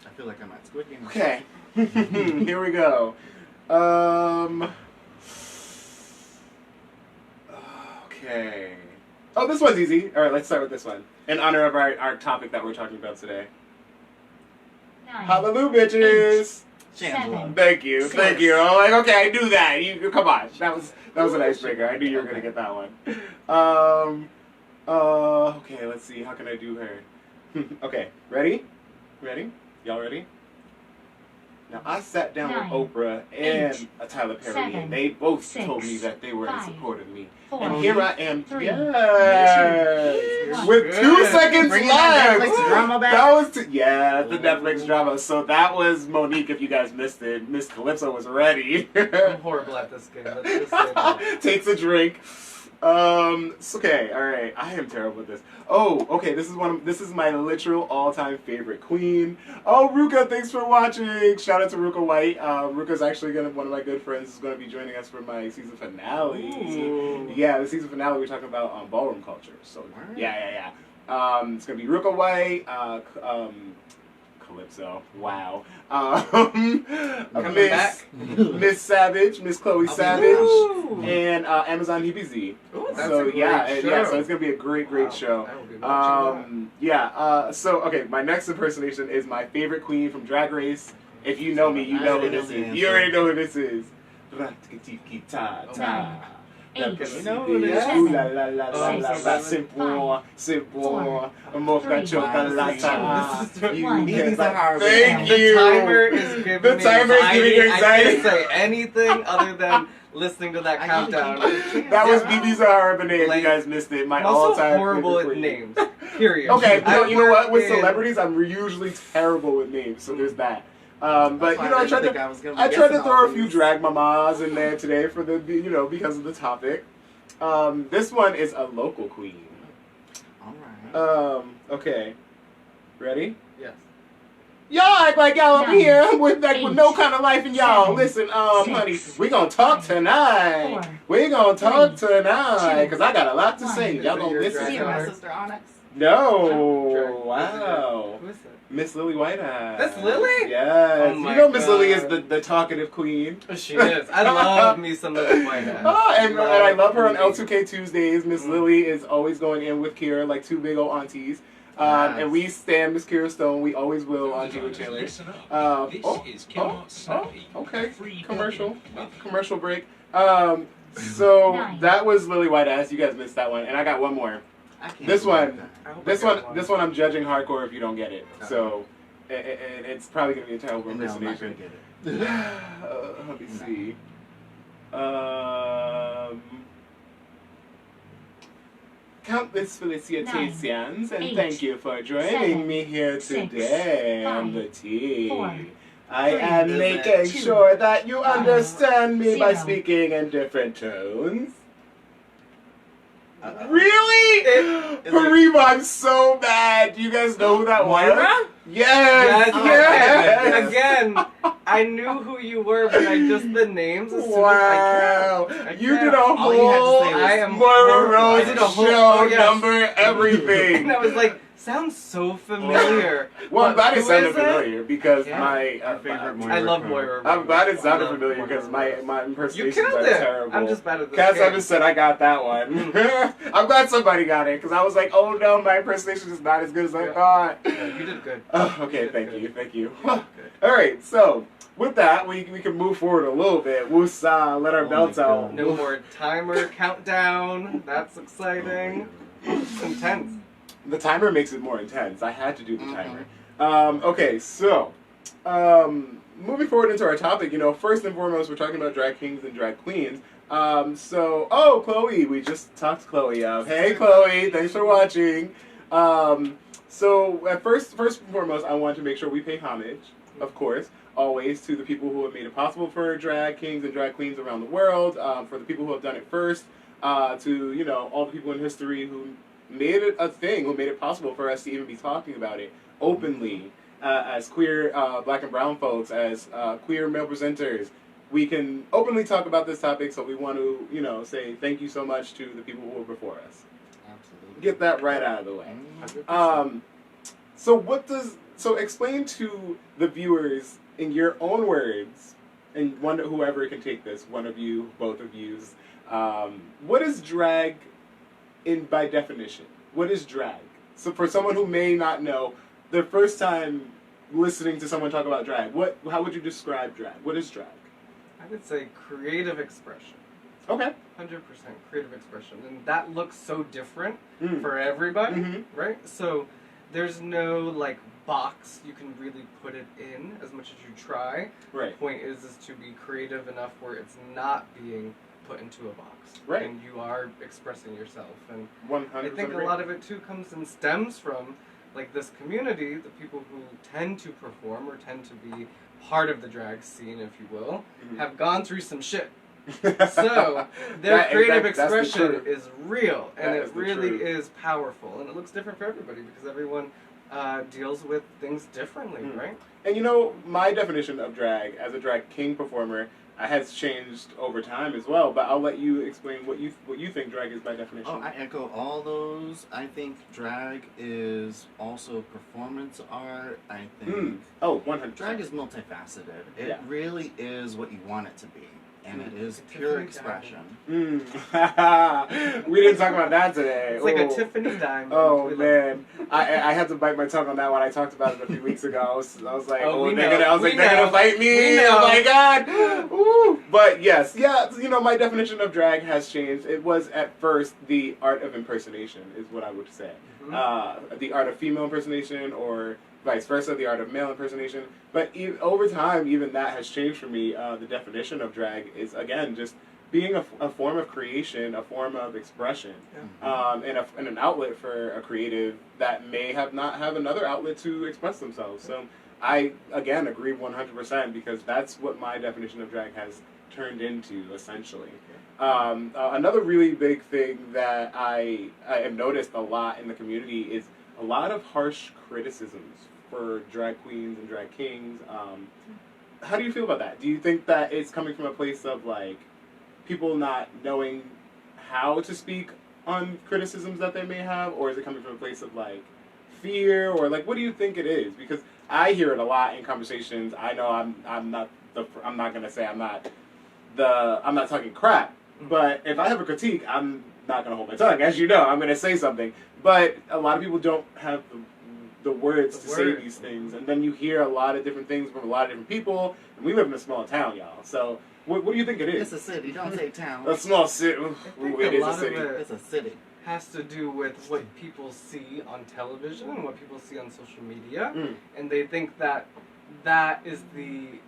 Speaker 3: I feel like I'm at Squid Game.
Speaker 1: Okay. Here we go. Okay. Oh, this one's easy. Alright, let's start with this one. In honor of our topic that we're talking about today.
Speaker 4: 9,
Speaker 1: Hallelujah, bitches!
Speaker 3: Shangela.
Speaker 1: Thank you, thank you. I'm like, okay, I knew that. You come on. That was an icebreaker. I knew you were gonna get that one. Okay, let's see. How can I do her? Okay, ready? Ready? Y'all ready? Now, I sat down
Speaker 4: 9,
Speaker 1: with Oprah and
Speaker 4: 8,
Speaker 1: a Tyler Perry,
Speaker 4: 7,
Speaker 1: and they both
Speaker 4: 6,
Speaker 1: told me that they were in
Speaker 4: 5,
Speaker 1: support of me.
Speaker 4: 4,
Speaker 1: And here I am,
Speaker 4: 3,
Speaker 1: yes,
Speaker 4: 2,
Speaker 1: with 2 seconds
Speaker 3: Bringing that
Speaker 1: left.
Speaker 3: Netflix drama back.
Speaker 1: That was yeah, the Netflix drama. So that was Monique. If you guys missed it, Miss Calypso was ready.
Speaker 2: I'm horrible at this game. Let's just say that.
Speaker 1: Takes a drink. It's okay. All right. I am terrible at this. Oh, okay. This is my literal all-time favorite queen. Oh, Ruka, thanks for watching. Shout out to Ruka White. Ruka's actually one of my good friends is gonna be joining us for my season finale.
Speaker 2: Ooh.
Speaker 1: Yeah, the season finale we're talking about ballroom culture. So
Speaker 3: Word.
Speaker 1: yeah. It's gonna be Ruka White. Calypso. Wow.
Speaker 2: Coming back.
Speaker 1: Miss Savage, Miss Chloe
Speaker 3: I'll be
Speaker 1: Savage,
Speaker 2: Ooh.
Speaker 1: and Amazon DBZ.
Speaker 2: Ooh, that's
Speaker 1: So
Speaker 2: a great
Speaker 1: yeah,
Speaker 2: show.
Speaker 1: yeah. So it's gonna be a great
Speaker 2: Wow,
Speaker 1: show.
Speaker 2: I will be watching
Speaker 1: Yeah. So okay, my next impersonation is my favorite queen from Drag Race. If you know me, you
Speaker 3: I
Speaker 1: know who
Speaker 3: already know
Speaker 1: this
Speaker 3: the
Speaker 1: is.
Speaker 3: answer.
Speaker 1: You already know who this is.
Speaker 4: Nine, 8,
Speaker 3: You know who it is.
Speaker 1: Ooh la la la la la la.
Speaker 4: 6,
Speaker 1: C'est bon, c'est bon. Mocha
Speaker 4: 3,
Speaker 1: chocolata.
Speaker 4: 2,
Speaker 1: You
Speaker 4: 1.
Speaker 3: These are hard.
Speaker 1: Thank
Speaker 2: The
Speaker 1: you.
Speaker 2: timer is giving
Speaker 1: The
Speaker 2: me
Speaker 1: timer is giving you
Speaker 2: I
Speaker 1: anxiety.
Speaker 2: can't say anything other than listening to that
Speaker 3: I
Speaker 2: countdown.
Speaker 1: That was BB Zahara Benet. If
Speaker 2: Like,
Speaker 1: you guys missed it, my
Speaker 2: I'm also
Speaker 1: all-time
Speaker 2: horrible
Speaker 1: favorite
Speaker 2: with
Speaker 1: queen.
Speaker 2: names. Period.
Speaker 1: Okay,
Speaker 2: I
Speaker 1: you know what? With
Speaker 2: work in-
Speaker 1: celebrities, I'm usually terrible with names, so there's that. But
Speaker 3: That's why
Speaker 1: you know, I tried
Speaker 3: didn't
Speaker 1: to
Speaker 3: think was gonna be
Speaker 1: I tried to
Speaker 3: guessing
Speaker 1: throw
Speaker 3: all
Speaker 1: a few
Speaker 3: these.
Speaker 1: drag mamas in there today for the because of the topic. This one is a local queen.
Speaker 3: Alright.
Speaker 1: Okay, ready?
Speaker 2: Yes.
Speaker 1: Y'all act like y'all up
Speaker 4: 9,
Speaker 1: here with no
Speaker 4: 8,
Speaker 1: kind of life in y'all.
Speaker 4: 7,
Speaker 1: Listen, honey,
Speaker 4: 6,
Speaker 1: we gonna talk
Speaker 4: 5,
Speaker 1: tonight.
Speaker 4: 4,
Speaker 1: We gonna talk
Speaker 4: 3,
Speaker 1: tonight,
Speaker 4: 2,
Speaker 1: cause I got a lot to
Speaker 4: 1.
Speaker 1: say. Y'all gonna
Speaker 2: You're
Speaker 1: listen.
Speaker 2: dragging
Speaker 3: See my
Speaker 2: her.
Speaker 3: sister Onyx?
Speaker 1: No, wow.
Speaker 2: Who is it?
Speaker 1: Miss Lily Whitehouse.
Speaker 2: That's Lily?
Speaker 1: Yes.
Speaker 2: Oh
Speaker 1: You
Speaker 2: my
Speaker 1: know Miss Lily is
Speaker 2: God.
Speaker 1: the talkative queen.
Speaker 2: She is. I love me some Lily Whitehouse.
Speaker 1: Oh, and I love her on
Speaker 2: Lily.
Speaker 1: L2K Tuesdays. Miss Lily is always going in with Kira like two big old aunties.
Speaker 3: Yes.
Speaker 1: And we stand Miss Kira Stone. We always will on G with Taylor.
Speaker 5: Listen up.
Speaker 1: Oh,
Speaker 5: This is
Speaker 1: oh,
Speaker 5: Kmart Snappy.
Speaker 1: okay.
Speaker 5: Free
Speaker 1: Commercial.
Speaker 5: document.
Speaker 1: Commercial break. So
Speaker 4: 9,
Speaker 1: that was Lily Whitehouse. You guys missed that one. And I got one more.
Speaker 3: I can't
Speaker 1: This
Speaker 3: believe
Speaker 1: one.
Speaker 3: that.
Speaker 2: I hope
Speaker 1: This
Speaker 2: I got
Speaker 1: one I'm judging hardcore if you don't get it. So it's probably going to be a terrible
Speaker 3: No, I'm not
Speaker 1: impersonation.
Speaker 3: gonna get it.
Speaker 1: Let me
Speaker 3: No.
Speaker 1: see. Countless felicitations, and
Speaker 4: 8,
Speaker 1: thank you for joining
Speaker 4: 7,
Speaker 1: me here
Speaker 4: 6,
Speaker 1: today on
Speaker 4: 5,
Speaker 1: the tea.
Speaker 4: 4,
Speaker 1: I
Speaker 4: 3,
Speaker 1: am
Speaker 3: Is
Speaker 1: making
Speaker 3: it?
Speaker 4: 2,
Speaker 1: sure that you
Speaker 4: 1,
Speaker 1: understand me by
Speaker 4: 0.
Speaker 1: speaking in different tones.
Speaker 3: Uh-oh.
Speaker 1: Really?
Speaker 3: Is it-
Speaker 1: Harima, I'm so mad. Do you guys know who that was?
Speaker 2: Moira?
Speaker 1: Yes!
Speaker 2: Yes, again, I knew who you were, but I just the names as soon as
Speaker 1: Wow!
Speaker 2: I can't.
Speaker 1: You did a
Speaker 3: All you had to
Speaker 1: whole
Speaker 3: say was,
Speaker 2: I am
Speaker 1: Moira
Speaker 2: horrible. I
Speaker 1: Rose
Speaker 2: did a whole-
Speaker 1: show
Speaker 2: oh, yes.
Speaker 1: number,
Speaker 2: And
Speaker 1: everything.
Speaker 2: I was like, sounds so familiar.
Speaker 1: Well, I'm glad it
Speaker 2: Who
Speaker 1: sounded
Speaker 2: is it?
Speaker 1: familiar because
Speaker 2: Yeah.
Speaker 1: my
Speaker 3: Our favorite Moira
Speaker 2: I love
Speaker 3: Rose.
Speaker 2: Moira.
Speaker 1: I'm glad it
Speaker 2: Rose.
Speaker 1: sounded
Speaker 2: I love
Speaker 1: familiar
Speaker 2: Moira
Speaker 1: because
Speaker 2: Rose.
Speaker 1: my
Speaker 2: You
Speaker 1: impersonations
Speaker 2: killed
Speaker 1: are
Speaker 2: it.
Speaker 1: terrible.
Speaker 2: I'm just bad at this
Speaker 1: Cass
Speaker 2: game.
Speaker 1: Evans said I got that one. I'm glad somebody got it because I was like, oh no, my impersonation is not as good as I
Speaker 2: Yeah.
Speaker 1: thought.
Speaker 2: Yeah, you did good.
Speaker 1: Oh, okay,
Speaker 2: You did
Speaker 1: thank
Speaker 2: good.
Speaker 1: you, thank you.
Speaker 2: You did good.
Speaker 1: All right, so with that, we can move forward a little bit. Woosah, let our
Speaker 3: Oh
Speaker 1: belts
Speaker 3: my
Speaker 1: out.
Speaker 3: God.
Speaker 2: No more timer countdown. That's exciting. It's intense.
Speaker 1: The timer makes it more intense. I had to do the
Speaker 3: Mhm.
Speaker 1: timer. Okay, so moving forward into our topic, first and foremost, we're talking about drag kings and drag queens. Chloe, we just talked to Chloe. Hey, Chloe, thanks for watching. First and foremost, I want to make sure we pay homage, of course, always to the people who have made it possible for drag kings and drag queens around the world, for the people who have done it first, to, all the people in history who made it a thing, who made it possible for us to even be talking about it openly as queer black and brown folks, as queer male presenters. We can openly talk about this topic, so we want to, say thank you so much to the people who were before us.
Speaker 3: Absolutely.
Speaker 1: Get that right out of the way.
Speaker 2: 100%.
Speaker 1: So explain to the viewers in your own words, and whoever can take this, one of you, both of you, what is drag by definition? What is drag? So for someone who may not know, their first time listening to someone talk about drag, how would you describe drag? What is drag?
Speaker 2: I would say creative expression.
Speaker 1: Okay.
Speaker 2: 100% creative expression. And that looks so different for everybody, right? So there's no, box you can really put it in as much as you try.
Speaker 1: Right.
Speaker 2: The point is to be creative enough where it's not being put into a box.
Speaker 1: Right.
Speaker 2: And you are expressing yourself. And
Speaker 1: 100%
Speaker 2: I think a lot of it, too, comes and stems from, this community, the people who tend to perform or tend to be part of the drag scene, if you will, have gone through some shit. So their creative expression is real, and it really is powerful, and it looks different for everybody because everyone deals with things differently, right?
Speaker 1: And my definition of drag as a drag king performer has changed over time as well. But I'll let you explain what you think drag is by definition.
Speaker 3: Oh, I echo all those. I think drag is also performance art. I think
Speaker 1: 100%.
Speaker 3: drag is multifaceted. It really is what you want it to be. And it is
Speaker 2: Like
Speaker 3: pure
Speaker 2: Tiffany
Speaker 3: expression.
Speaker 1: We didn't talk about that today.
Speaker 2: It's like a Tiffany diamond.
Speaker 1: Oh man, I had to bite my tongue on that one. I talked about it a few weeks ago. I was like, they're gonna fight me. Oh my god. Ooh. But yes, my definition of drag has changed. It was at first the art of impersonation, is what I would say. The art of female impersonation, or vice versa, the art of male impersonation. But over time, even that has changed for me. The definition of drag is, again, just being a form of creation, a form of expression, and an outlet for a creative that may not have another outlet to express themselves. So I, again, agree 100% because that's what my definition of drag has turned into, essentially. Another really big thing that I have noticed a lot in the community is a lot of harsh criticisms for drag queens and drag kings. How do you feel about that? Do you think that it's coming from a place of people not knowing how to speak on criticisms that they may have, or is it coming from a place of fear, or what do you think it is? Because I hear it a lot in conversations. I know I'm not talking crap, but if I have a critique, I'm not gonna hold my tongue. As you know, I'm gonna say something. But a lot of people don't have the words to say these things, and then you hear a lot of different things from a lot of different people. And we live in a small town, y'all. So what do you think it is?
Speaker 3: It's a city. Don't say town.
Speaker 1: A small city. It is a city.
Speaker 3: It's a city.
Speaker 2: Has to do with what people see on television and what people see on social media, and they think that is the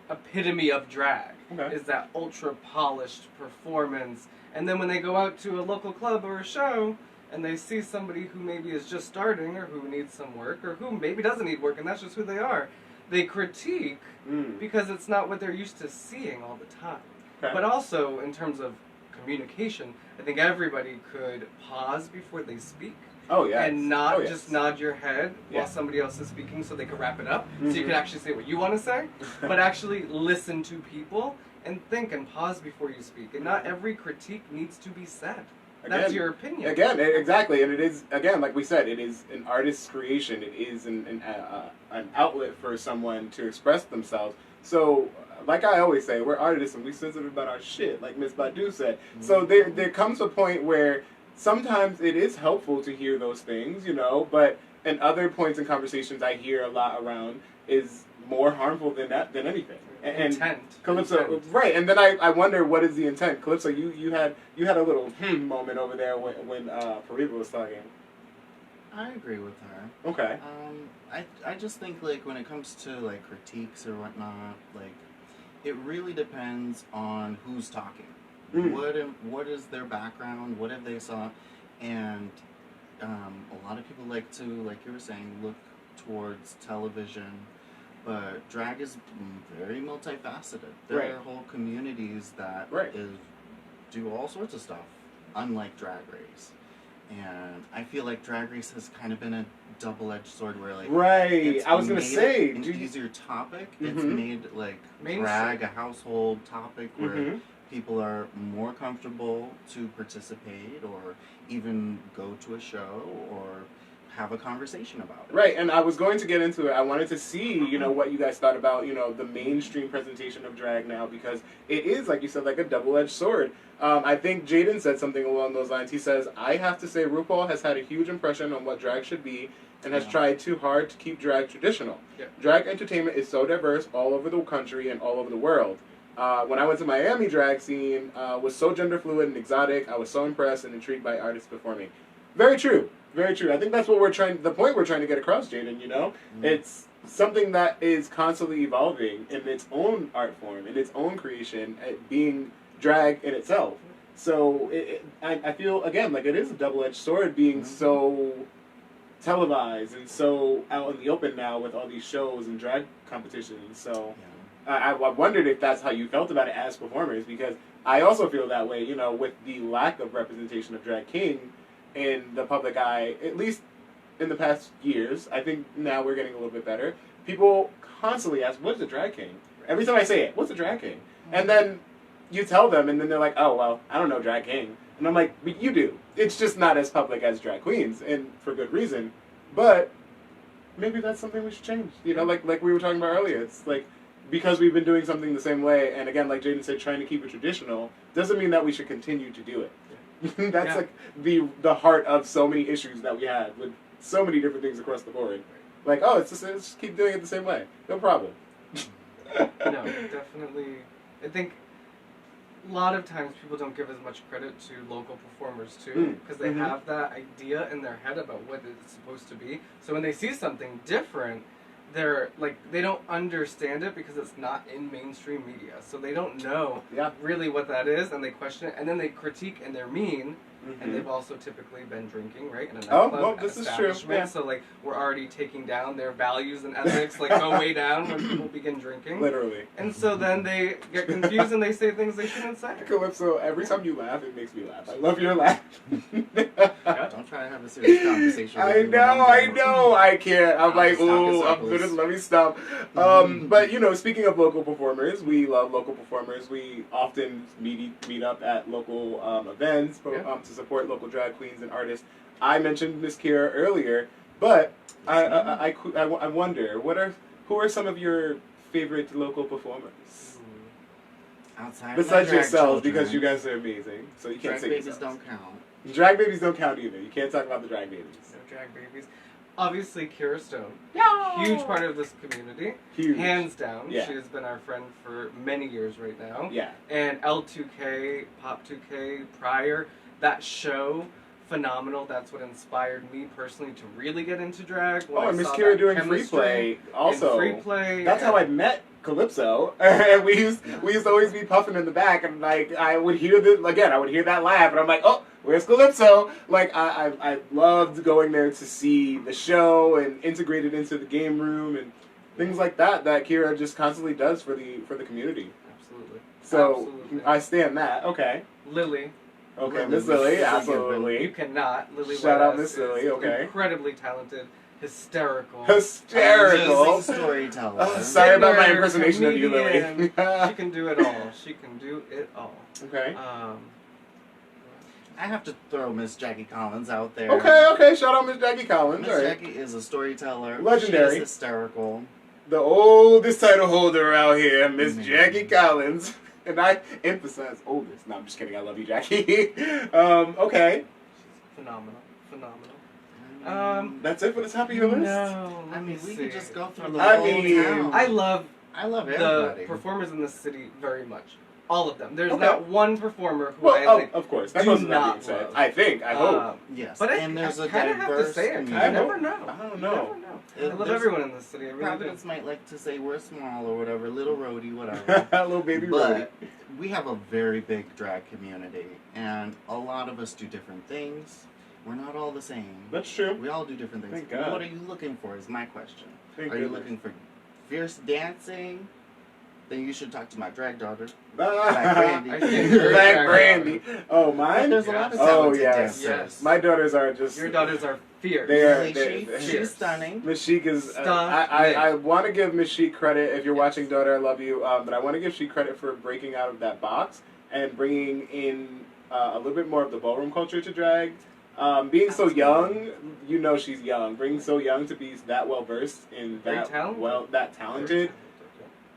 Speaker 2: epitome of drag.
Speaker 1: Okay.
Speaker 2: Is that ultra polished performance, and then when they go out to a local club or a show and they see somebody who maybe is just starting or who needs some work or who maybe doesn't need work and that's just who they are, they critique because it's not what they're used to seeing all the time.
Speaker 1: Okay.
Speaker 2: But also in terms of communication, I think everybody could pause before they speak.
Speaker 1: Oh, yes.
Speaker 2: And not
Speaker 1: yes.
Speaker 2: just nod your head while somebody else is speaking so they can wrap it up. So you can actually say what you want to say, but actually listen to people and think and pause before you speak. And not every critique needs to be said. That's your opinion.
Speaker 1: Again, exactly. And it is, again, like we said, it is an artist's creation. It is an outlet for someone to express themselves. So, like I always say, we're artists and we're sensitive about our shit, like Miss Badu said. So there comes a point where sometimes it is helpful to hear those things, but in other points in conversations I hear a lot around is more harmful than anything. And
Speaker 2: intent.
Speaker 1: Calypso,
Speaker 2: intent.
Speaker 1: Right, and then I wonder what is the intent. Calypso, you had a little moment over there when Pariba was talking.
Speaker 3: I agree with her.
Speaker 1: Okay.
Speaker 3: I just think like when it comes to like critiques or whatnot, like it really depends on who's talking. What is their background? What have they saw? And a lot of people like to, like you were saying, look towards television, but drag is very multifaceted. There are whole communities that do all sorts of stuff, unlike Drag Race. And I feel like Drag Race has kind of been a double-edged sword where, like,
Speaker 1: I was gonna say,
Speaker 3: an easier topic.
Speaker 1: Mm-hmm.
Speaker 3: It's made like drag a household topic where people are more comfortable to participate or even go to a show or have a conversation about it.
Speaker 1: Right, and I was going to get into it. I wanted to see, you know, what you guys thought about, you know, the mainstream presentation of drag now, because it is, like you said, like a double-edged sword. I think Jaden said something along those lines. He says, I have to say RuPaul has had a huge impression on what drag should be and has tried too hard to keep drag traditional.
Speaker 2: Yeah.
Speaker 1: Drag entertainment is so diverse all over the country and all over the world. When I went to Miami, drag scene was so gender fluid and exotic. I was so impressed and intrigued by artists performing. Very true. Very true. I think that's what the point we're trying to get across, Jaden, you know? It's something that is constantly evolving in its own art form, in its own creation, being drag in itself. So I feel, again, like it is a double-edged sword being so televised and so out in the open now with all these shows and drag competitions. So I wondered if that's how you felt about it as performers, because I also feel that way, you know, with the lack of representation of drag king in the public eye, at least in the past years. I think now we're getting a little bit better. People constantly ask, what's a drag king? Every time I say it, what's a drag king? And then you tell them, and then they're like, oh, well, I don't know drag king. And I'm like, but you do. It's just not as public as drag queens, and for good reason. But maybe that's something we should change. You know, like we were talking about earlier. It's like, because we've been doing something the same way, and again, like Jaden said, trying to keep it traditional, doesn't mean that we should continue to do it. That's like the heart of so many issues that we had with so many different things across the board. Like, oh, let's just keep doing it the same way. No problem.
Speaker 2: No, definitely. I think a lot of times people don't give as much credit to local performers too, because they have that idea in their head about what it's supposed to be. So when they see something different, they're like, they don't understand it because it's not in mainstream media. So they don't know really what that is, and they question it, and then they critique and they're mean. And they've also typically been drinking, right? In a nightclub,
Speaker 1: this is true. Yeah.
Speaker 2: So like, we're already taking down their values and ethics, like go way down when people begin drinking.
Speaker 1: Literally.
Speaker 2: And so then they get confused and they say things they shouldn't say.
Speaker 1: Calypso, every time you laugh, it makes me laugh. I love your laugh.
Speaker 3: Don't try to have a serious conversation.
Speaker 1: I know. I can't. I'm like, ooh, let me stop. But you know, speaking of local performers, we love local performers. We often meet up at local events to support local drag queens and artists. I mentioned Miss Kira earlier, but I wonder, who are some of your favorite local performers?
Speaker 3: Outside
Speaker 1: besides yourselves, because you guys are amazing, so you can't say
Speaker 3: drag babies
Speaker 1: yourselves.
Speaker 3: don't count.
Speaker 1: Drag babies don't count either. You can't talk about the drag babies.
Speaker 2: No drag babies. Obviously, Kira Stone.
Speaker 4: No!
Speaker 2: Huge part of this community.
Speaker 1: Huge.
Speaker 2: Hands down.
Speaker 1: Yeah.
Speaker 2: She has been our friend for many years right now.
Speaker 1: Yeah.
Speaker 2: And L2K, Pop 2K, prior, that show, phenomenal. That's what inspired me personally to really get into drag.
Speaker 1: Oh, and Miss Kira doing free play also.
Speaker 2: Free play.
Speaker 1: That's how I met Calypso. And we used to always be puffing in the back, and like I would hear that laugh, and I'm like, oh, where's Calypso? Like I loved going there to see the show and integrate it into the game room and things like that Kira just constantly does for the community.
Speaker 2: Absolutely.
Speaker 1: So
Speaker 2: Absolutely.
Speaker 1: I stand that. Okay.
Speaker 2: Lily.
Speaker 1: Okay, Miss Lily,
Speaker 2: You
Speaker 1: absolutely.
Speaker 2: cannot. Lily
Speaker 1: Shout out
Speaker 2: West
Speaker 1: Miss Lily,
Speaker 2: is
Speaker 1: okay.
Speaker 2: Incredibly talented, hysterical.
Speaker 1: Hysterical.
Speaker 3: Amazing storyteller.
Speaker 1: Sorry about my
Speaker 2: Singer,
Speaker 1: impersonation of you, Lily.
Speaker 2: comedian. She can do it all. She can do it all.
Speaker 1: Okay.
Speaker 3: I have to throw Miss Jackie Collins out there.
Speaker 1: Okay. Shout out Miss Jackie Collins.
Speaker 3: Miss
Speaker 1: All right.
Speaker 3: Jackie is a storyteller.
Speaker 1: Legendary.
Speaker 3: She is hysterical.
Speaker 1: The oldest title holder out here, Miss
Speaker 3: Man.
Speaker 1: Jackie Collins. And I emphasize oldest. No, I'm just kidding. I love you, Jackie. Okay.
Speaker 2: Phenomenal.
Speaker 1: That's it for the top of your list?
Speaker 2: No.
Speaker 3: I mean, we could just go through the
Speaker 1: I
Speaker 3: whole
Speaker 1: mean,
Speaker 3: town.
Speaker 2: I love
Speaker 3: I love
Speaker 2: the
Speaker 3: everybody.
Speaker 2: performers in this city very much. all of them. There's
Speaker 1: Okay.
Speaker 2: not one performer who
Speaker 1: Well,
Speaker 2: I like.
Speaker 1: of course. That
Speaker 2: do
Speaker 1: goes without
Speaker 2: not
Speaker 1: being said.
Speaker 2: love.
Speaker 1: I think. I hope.
Speaker 3: Yes,
Speaker 2: But
Speaker 3: and
Speaker 2: I
Speaker 3: there's a
Speaker 2: kind of have to
Speaker 3: diverse
Speaker 2: say it.
Speaker 3: community.
Speaker 2: You
Speaker 1: I
Speaker 2: never
Speaker 1: hope.
Speaker 2: know.
Speaker 1: I don't
Speaker 2: You
Speaker 1: know.
Speaker 2: never know. I love
Speaker 3: There's-
Speaker 2: everyone in this city. I really do.
Speaker 3: Providence might like to say we're small or whatever, little roadie, whatever.
Speaker 1: Little baby Roddy.
Speaker 3: But we have a very big drag community, and a lot of us do different things. We're not all the same.
Speaker 1: That's true.
Speaker 3: We all do different things.
Speaker 1: Thank God.
Speaker 3: What are you looking for is my question.
Speaker 1: Thank
Speaker 3: Are you
Speaker 1: goodness.
Speaker 3: looking for fierce dancing? Then you should talk to my drag daughter.
Speaker 1: Black
Speaker 3: Brandy.
Speaker 2: I see her
Speaker 1: Black
Speaker 2: drag
Speaker 1: Brandy. Oh, mine?
Speaker 3: There's a lot of
Speaker 1: Oh,
Speaker 3: talented
Speaker 1: yes.
Speaker 3: dancers.
Speaker 2: Yes.
Speaker 1: My daughters are just...
Speaker 2: Your daughters are fierce.
Speaker 1: They are-
Speaker 3: Really,
Speaker 1: they-
Speaker 3: she's
Speaker 2: Fierce.
Speaker 3: stunning.
Speaker 1: Miss Chic is...
Speaker 2: Stunning.
Speaker 1: I want to give Miss Chic credit. If you're
Speaker 2: Yes.
Speaker 1: watching, daughter, I love you. But I want to give Chic credit for breaking out of that box and bringing in a little bit more of the ballroom culture to drag. Being so young, you know she's young. Being so young to be that well versed in
Speaker 2: Very
Speaker 1: that
Speaker 2: talented.
Speaker 1: that talented.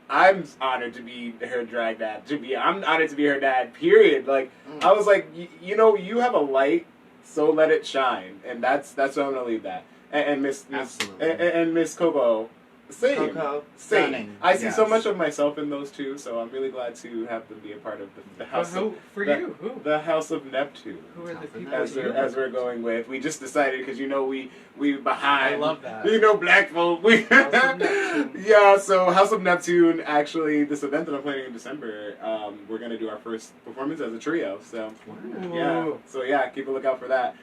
Speaker 1: I'm honored to be her drag dad. I'm honored to be her dad. Period. Like I was like, you know, you have a light, so let it shine, and that's where I'm gonna leave that. And Miss
Speaker 3: Absolutely.
Speaker 1: and Miss Coco, same.
Speaker 3: Coco,
Speaker 1: Same.
Speaker 3: stunning.
Speaker 1: I see so
Speaker 3: Yes.
Speaker 1: much of myself in those two, so I'm really glad to have them be a part of the house.
Speaker 2: Who? For
Speaker 1: the,
Speaker 2: you? Who?
Speaker 1: The House of Neptune.
Speaker 2: Who are the
Speaker 3: House of
Speaker 2: people?
Speaker 1: As
Speaker 3: Neptune.
Speaker 1: we're going with, we just decided because you know we behind.
Speaker 2: I love that.
Speaker 1: You know, black folk. We
Speaker 2: House of Neptune.
Speaker 1: yeah. So House of Neptune, actually, this event that I'm planning in December, we're gonna do our first performance as a trio. So yeah.
Speaker 2: Ooh.
Speaker 1: So yeah, keep a lookout for that.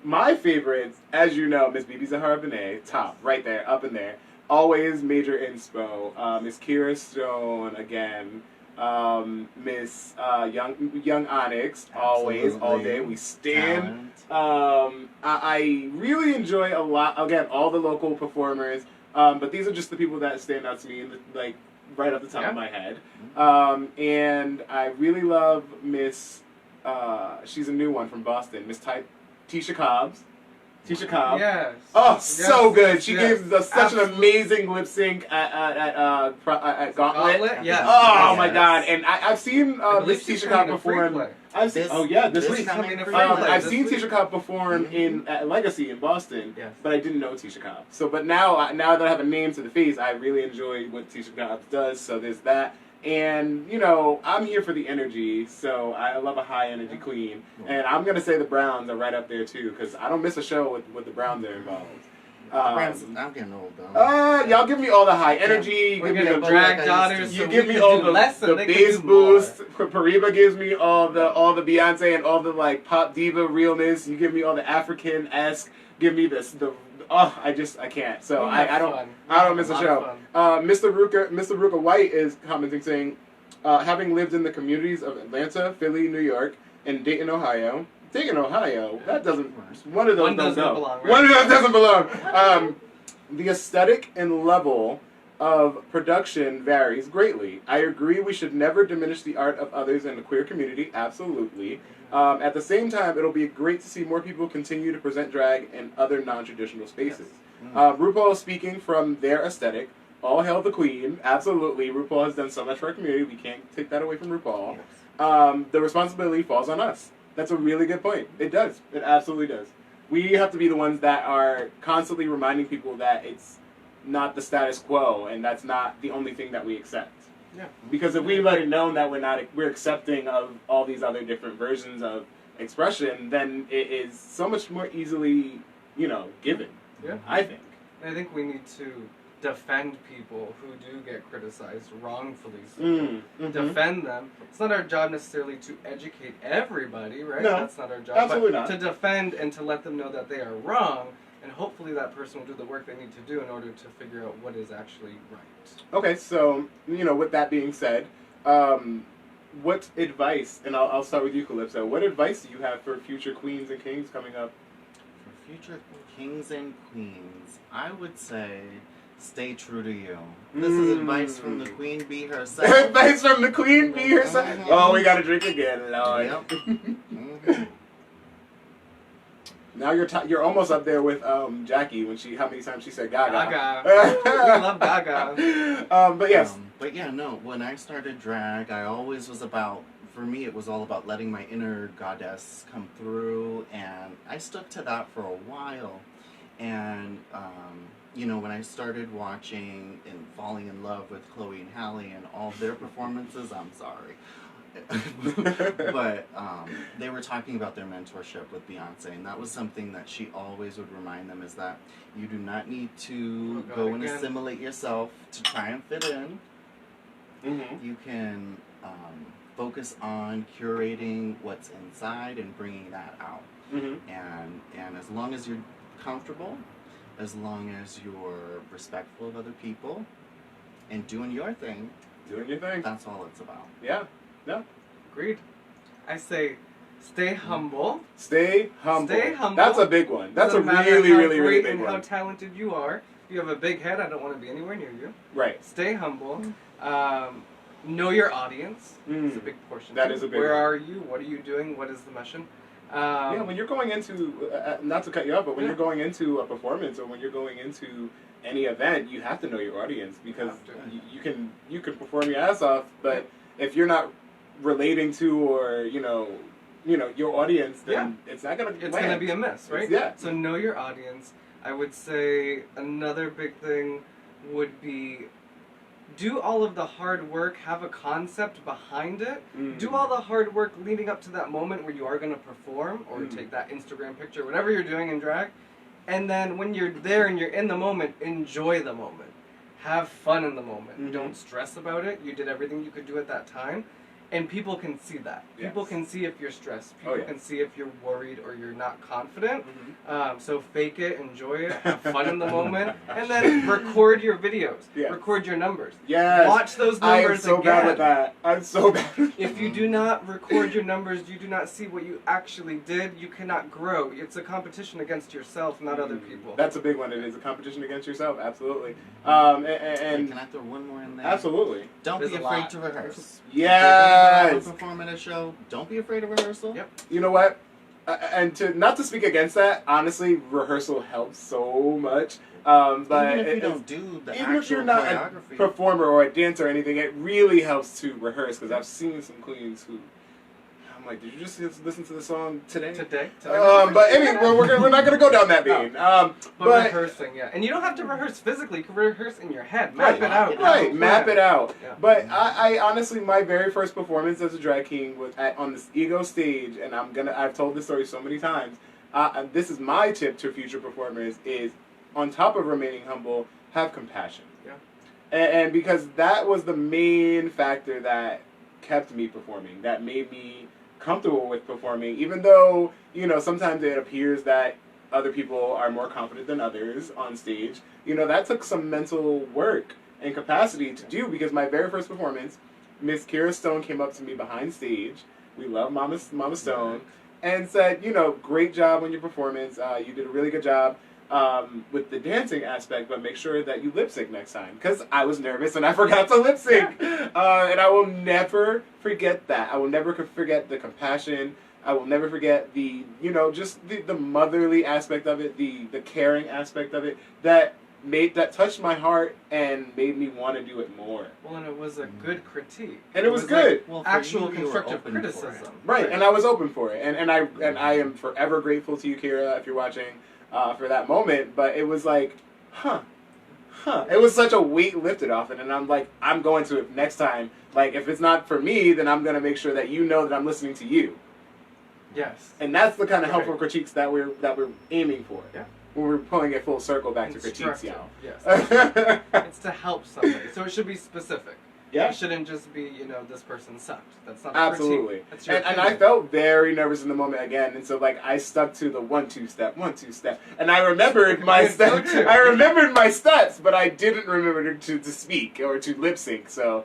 Speaker 1: My favorites, as you know, Miss Bibi Zahara Benet, top right there, up in there. Always major inspo. Miss Kira Stone again. Miss Young Onyx, always, all day. We stand.
Speaker 3: Talent.
Speaker 1: I really enjoy a lot, again, all the local performers, but these are just the people that stand out to me, like, right off the top of my head. And I really love Miss, she's a new one from Boston, Miss Tisha Cobbs. Tisha Cobb.
Speaker 2: Yes.
Speaker 1: Oh,
Speaker 2: Yes,
Speaker 1: so good.
Speaker 2: yes,
Speaker 1: She
Speaker 2: yes.
Speaker 1: gave us such an
Speaker 2: Absolutely.
Speaker 1: amazing lip sync at Gauntlet.
Speaker 2: Yes.
Speaker 1: Oh
Speaker 3: Yes.
Speaker 1: my God! And I've seen
Speaker 2: I believe
Speaker 1: Miss
Speaker 2: she's
Speaker 1: Tisha
Speaker 2: coming
Speaker 1: Cobb
Speaker 2: to Free
Speaker 1: perform.
Speaker 2: Play.
Speaker 1: I've seen.
Speaker 3: This-
Speaker 1: Oh yeah, this
Speaker 3: this
Speaker 1: week.
Speaker 3: coming
Speaker 2: coming to
Speaker 3: for
Speaker 2: Free
Speaker 3: you.
Speaker 2: Play.
Speaker 1: I've
Speaker 2: this
Speaker 1: seen
Speaker 2: week.
Speaker 1: Tisha Cobb perform
Speaker 3: Mhm.
Speaker 1: at Legacy in Boston,
Speaker 2: Yes.
Speaker 1: but I didn't know Tisha Cobb. So, but now that I have a name to the face, I really enjoy what Tisha Cobb does. So there's that. And, you know, I'm here for the energy, so I love a high energy queen. And I'm going to say the Browns are right up there, too, because I don't miss a show with the Browns are involved.
Speaker 3: I'm getting old though.
Speaker 1: Y'all give me all the high energy.
Speaker 2: We're
Speaker 1: Give me
Speaker 2: gonna
Speaker 1: the
Speaker 2: drag
Speaker 3: like I
Speaker 2: daughters.
Speaker 3: used to.
Speaker 2: So
Speaker 1: you
Speaker 2: we
Speaker 1: give me
Speaker 2: could
Speaker 1: all
Speaker 2: do
Speaker 1: the,
Speaker 2: less and
Speaker 1: the
Speaker 2: they could
Speaker 1: bass
Speaker 2: do more.
Speaker 1: boost. Pariba gives me all the Beyonce and all the like pop diva realness. You give me all the African-esque. Give me the I can't. So
Speaker 2: We have
Speaker 1: I don't
Speaker 2: fun.
Speaker 1: I don't miss a
Speaker 2: lot
Speaker 1: show.
Speaker 2: of
Speaker 1: Mr. Ruka White is commenting saying, having lived in the communities of Atlanta, Philly, New York, and Dayton, Ohio. Dayton, Ohio. That doesn't. One of those
Speaker 2: One
Speaker 1: don't
Speaker 2: doesn't
Speaker 1: go.
Speaker 2: belong, right?
Speaker 1: One of those doesn't belong. The aesthetic and level of production varies greatly. I agree we should never diminish the art of others in the queer community, absolutely. At the same time, it'll be great to see more people continue to present drag in other non-traditional spaces. RuPaul is speaking from their aesthetic. All hail the queen, absolutely. RuPaul has done so much for our community, we can't take that away from RuPaul. The responsibility falls on us. That's a really good point. It does. It absolutely does. We have to be the ones that are constantly reminding people that it's not the status quo and that's not the only thing that we accept.
Speaker 2: Yeah.
Speaker 1: Because if we let it known that we're accepting of all these other different versions of expression, then it is so much more easily, given.
Speaker 2: Yeah.
Speaker 1: I think.
Speaker 2: I think we need to defend people who do get criticized wrongfully. So
Speaker 1: Mhm.
Speaker 2: defend them. It's not our job necessarily to educate everybody, right?
Speaker 1: No,
Speaker 2: That's not our job.
Speaker 1: absolutely
Speaker 2: but
Speaker 1: not.
Speaker 2: To defend and to let them know that they are wrong, and hopefully that person will do the work they need to do in order to figure out what is actually right.
Speaker 1: Okay, so, with that being said, what advice, and I'll start with you, Calypso, what advice do you have for future queens and kings coming up?
Speaker 3: For future kings and queens, I would say stay true to you. This is advice from the queen bee herself.
Speaker 1: Advice from the queen bee herself?
Speaker 3: Mhm.
Speaker 1: Oh, we gotta drink again, Lord.
Speaker 3: Yep. Mhm.
Speaker 1: Now you're almost up there with Jackie when how many times she said Gaga.
Speaker 2: Gaga. We love Gaga.
Speaker 1: But yes.
Speaker 3: But yeah, no, when I started drag, I always was about, for me, it was all about letting my inner goddess come through, and I stuck to that for a while. And you know, when I started watching and falling in love with Chloe and Halle and all their performances, I'm sorry. But they were talking about their mentorship with Beyonce, and that was something that she always would remind them, is that you do not need to go and assimilate yourself to try and fit in. Mm-hmm. You can focus on curating what's inside and bringing that out. Mm-hmm. And as long as you're comfortable, as long as you're respectful of other people and doing your thing, that's all it's about.
Speaker 1: Yeah. Yeah.
Speaker 2: Agreed. I say, stay humble.
Speaker 1: Stay humble.
Speaker 2: Stay humble.
Speaker 1: That's a big one. That's a really big one.
Speaker 2: How talented you are. If you have a big head, I don't want to be anywhere near you.
Speaker 1: Right.
Speaker 2: Stay humble. Know your audience. It's a big portion.
Speaker 1: That is a big
Speaker 2: Where
Speaker 1: one.
Speaker 2: are you? What are you doing? What is the mission?
Speaker 1: Yeah, when you're going into, not to cut you off, but when you're going into a performance or when you're going into any event, you have to know your audience, because you can perform your ass off, but if you're not relating to or you know your audience, then it's not gonna.
Speaker 2: It's gonna be a miss, right?
Speaker 1: Yeah.
Speaker 2: So know your audience. I would say another big thing would be do all of the hard work, have a concept behind it, do all the hard work leading up to that moment where you are going to perform or take that Instagram picture, whatever you're doing in drag, and then when you're there and you're in the moment, enjoy the moment. Have fun in the moment. Don't stress about it. You did everything you could do at that time. And people can see that. People can see if you're stressed. People can see if you're worried or you're not confident. So fake it, enjoy it, have fun in the moment, and then record your videos. Record your numbers. Watch those numbers again. I'm so bad with that.
Speaker 1: I'm so bad.
Speaker 2: If you do not record your numbers, you do not see what you actually did, you cannot grow. It's a competition against yourself, not other people.
Speaker 1: That's a big one. It is a competition against yourself. Absolutely.
Speaker 3: And can I throw one more in there?
Speaker 1: Absolutely.
Speaker 3: Don't be afraid to rehearse. Perform at a show. Don't be afraid of rehearsal.
Speaker 1: You know what? And not to speak against that, honestly, rehearsal helps so much. But
Speaker 3: even if you don't do the
Speaker 1: even if you're not
Speaker 3: choreography,
Speaker 1: a performer or a dancer or anything, it really helps to rehearse, because I've seen some queens who, I'm like, did you just listen to the song today? But anyway, we're not gonna go down that vein.
Speaker 2: But rehearsing, and you don't have to rehearse physically. You can rehearse in your head. Map it out.
Speaker 1: Right, map it out. But I honestly, my very first performance as a drag king was on this Ego stage, and I've told this story so many times. And this is my tip to future performers: is on top of remaining humble, have compassion. And because that was the main factor that kept me performing, that made me comfortable with performing, even though sometimes it appears that other people are more confident than others on stage. That took some mental work and capacity to do, because my very first performance, Miss Kira Stone came up to me behind stage. We love Mama Stone, and said, great job on your performance. You did a really good job with the dancing aspect, but make sure that you lip sync next time, because I was nervous and I forgot to lip sync. And I will never forget that. I will never forget the compassion. I will never forget the, just the motherly aspect of it, the caring aspect of it, that touched my heart and made me want to do it more.
Speaker 2: Well, and it was a good critique.
Speaker 1: And it was good.
Speaker 2: Like actual constructive criticism.
Speaker 1: Right, and I was open for it. And I am forever grateful to you, Kira, if you're watching, for that moment. But it was like, it was such a weight lifted off it, and I'm like, I'm going to it next time. Like, if it's not for me, then I'm going to make sure that you know that I'm listening to you.
Speaker 2: Yes.
Speaker 1: And that's the kind of helpful critiques that we're aiming for.
Speaker 2: Yeah.
Speaker 1: When we're pulling it full circle back to critiques,
Speaker 2: Yes. It's to help somebody, so it should be specific.
Speaker 1: Yeah.
Speaker 2: It shouldn't just be, this person sucked. That's not
Speaker 1: absolutely.
Speaker 2: That's
Speaker 1: and I felt very nervous in the moment again, and so I stuck to the 1-2 step, and I remembered my steps. I remembered my steps, but I didn't remember to speak or to lip sync. So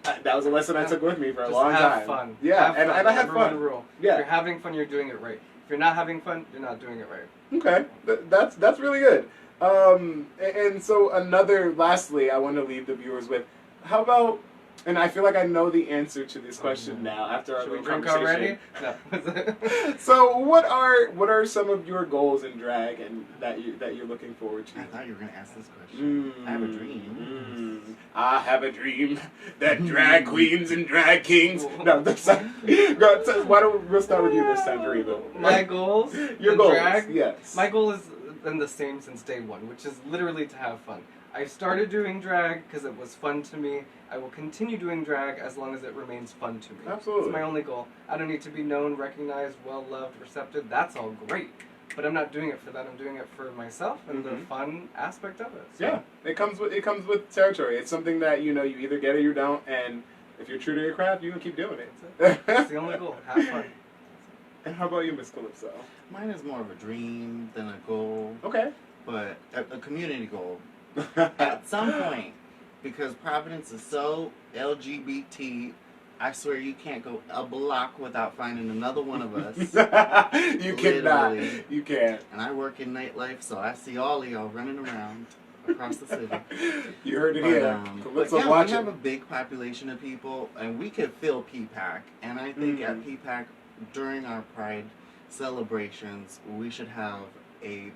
Speaker 1: that was a lesson I took with me for a long time.
Speaker 2: Have fun.
Speaker 1: Yeah,
Speaker 2: and
Speaker 1: I had fun.
Speaker 2: Rule.
Speaker 1: Yeah.
Speaker 2: If you're having fun, you're doing it right. If you're not having fun, you're not doing it right.
Speaker 1: Okay, that's really good. And so lastly, I want to leave the viewers with, how about, and I feel like I know the answer to this question now after our little conversation.
Speaker 2: Already? No.
Speaker 1: So what are some of your goals in drag and that you're looking forward to?
Speaker 3: I thought you were going to ask this question. I have a dream.
Speaker 1: I have a dream that drag queens and drag kings. No, that's not. Why don't we'll start with you this time, Dorito?
Speaker 2: My goals?
Speaker 1: Your goals?
Speaker 2: Drag?
Speaker 1: Yes.
Speaker 2: My goal is been the same since day one, which is literally to have fun. I started doing drag because it was fun to me. I will continue doing drag as long as it remains fun to me.
Speaker 1: Absolutely.
Speaker 2: It's my only goal. I don't need to be known, recognized, well-loved, receptive. That's all great. But I'm not doing it for that. I'm doing it for myself and the fun aspect of it. So.
Speaker 1: Yeah, it comes with territory. It's something that, you either get it or you don't, and if you're true to your craft, you can keep doing it.
Speaker 2: That's the only goal. Have fun.
Speaker 1: And how about you, Miss Calypso?
Speaker 3: Mine is more of a dream than a goal.
Speaker 1: Okay.
Speaker 3: But a community goal. At some point, because Providence is so LGBT, I swear you can't go a block without finding another one of us.
Speaker 1: You cannot.
Speaker 3: Literally.
Speaker 1: You can't.
Speaker 3: And I work in nightlife, so I see all of y'all running around across the city.
Speaker 1: You heard it
Speaker 3: But,
Speaker 1: here. Calypso's
Speaker 3: yeah,
Speaker 1: watching.
Speaker 3: we have a big population of people, and we could fill P-PAC. And I think at P-PAC, during our Pride celebrations, we should have a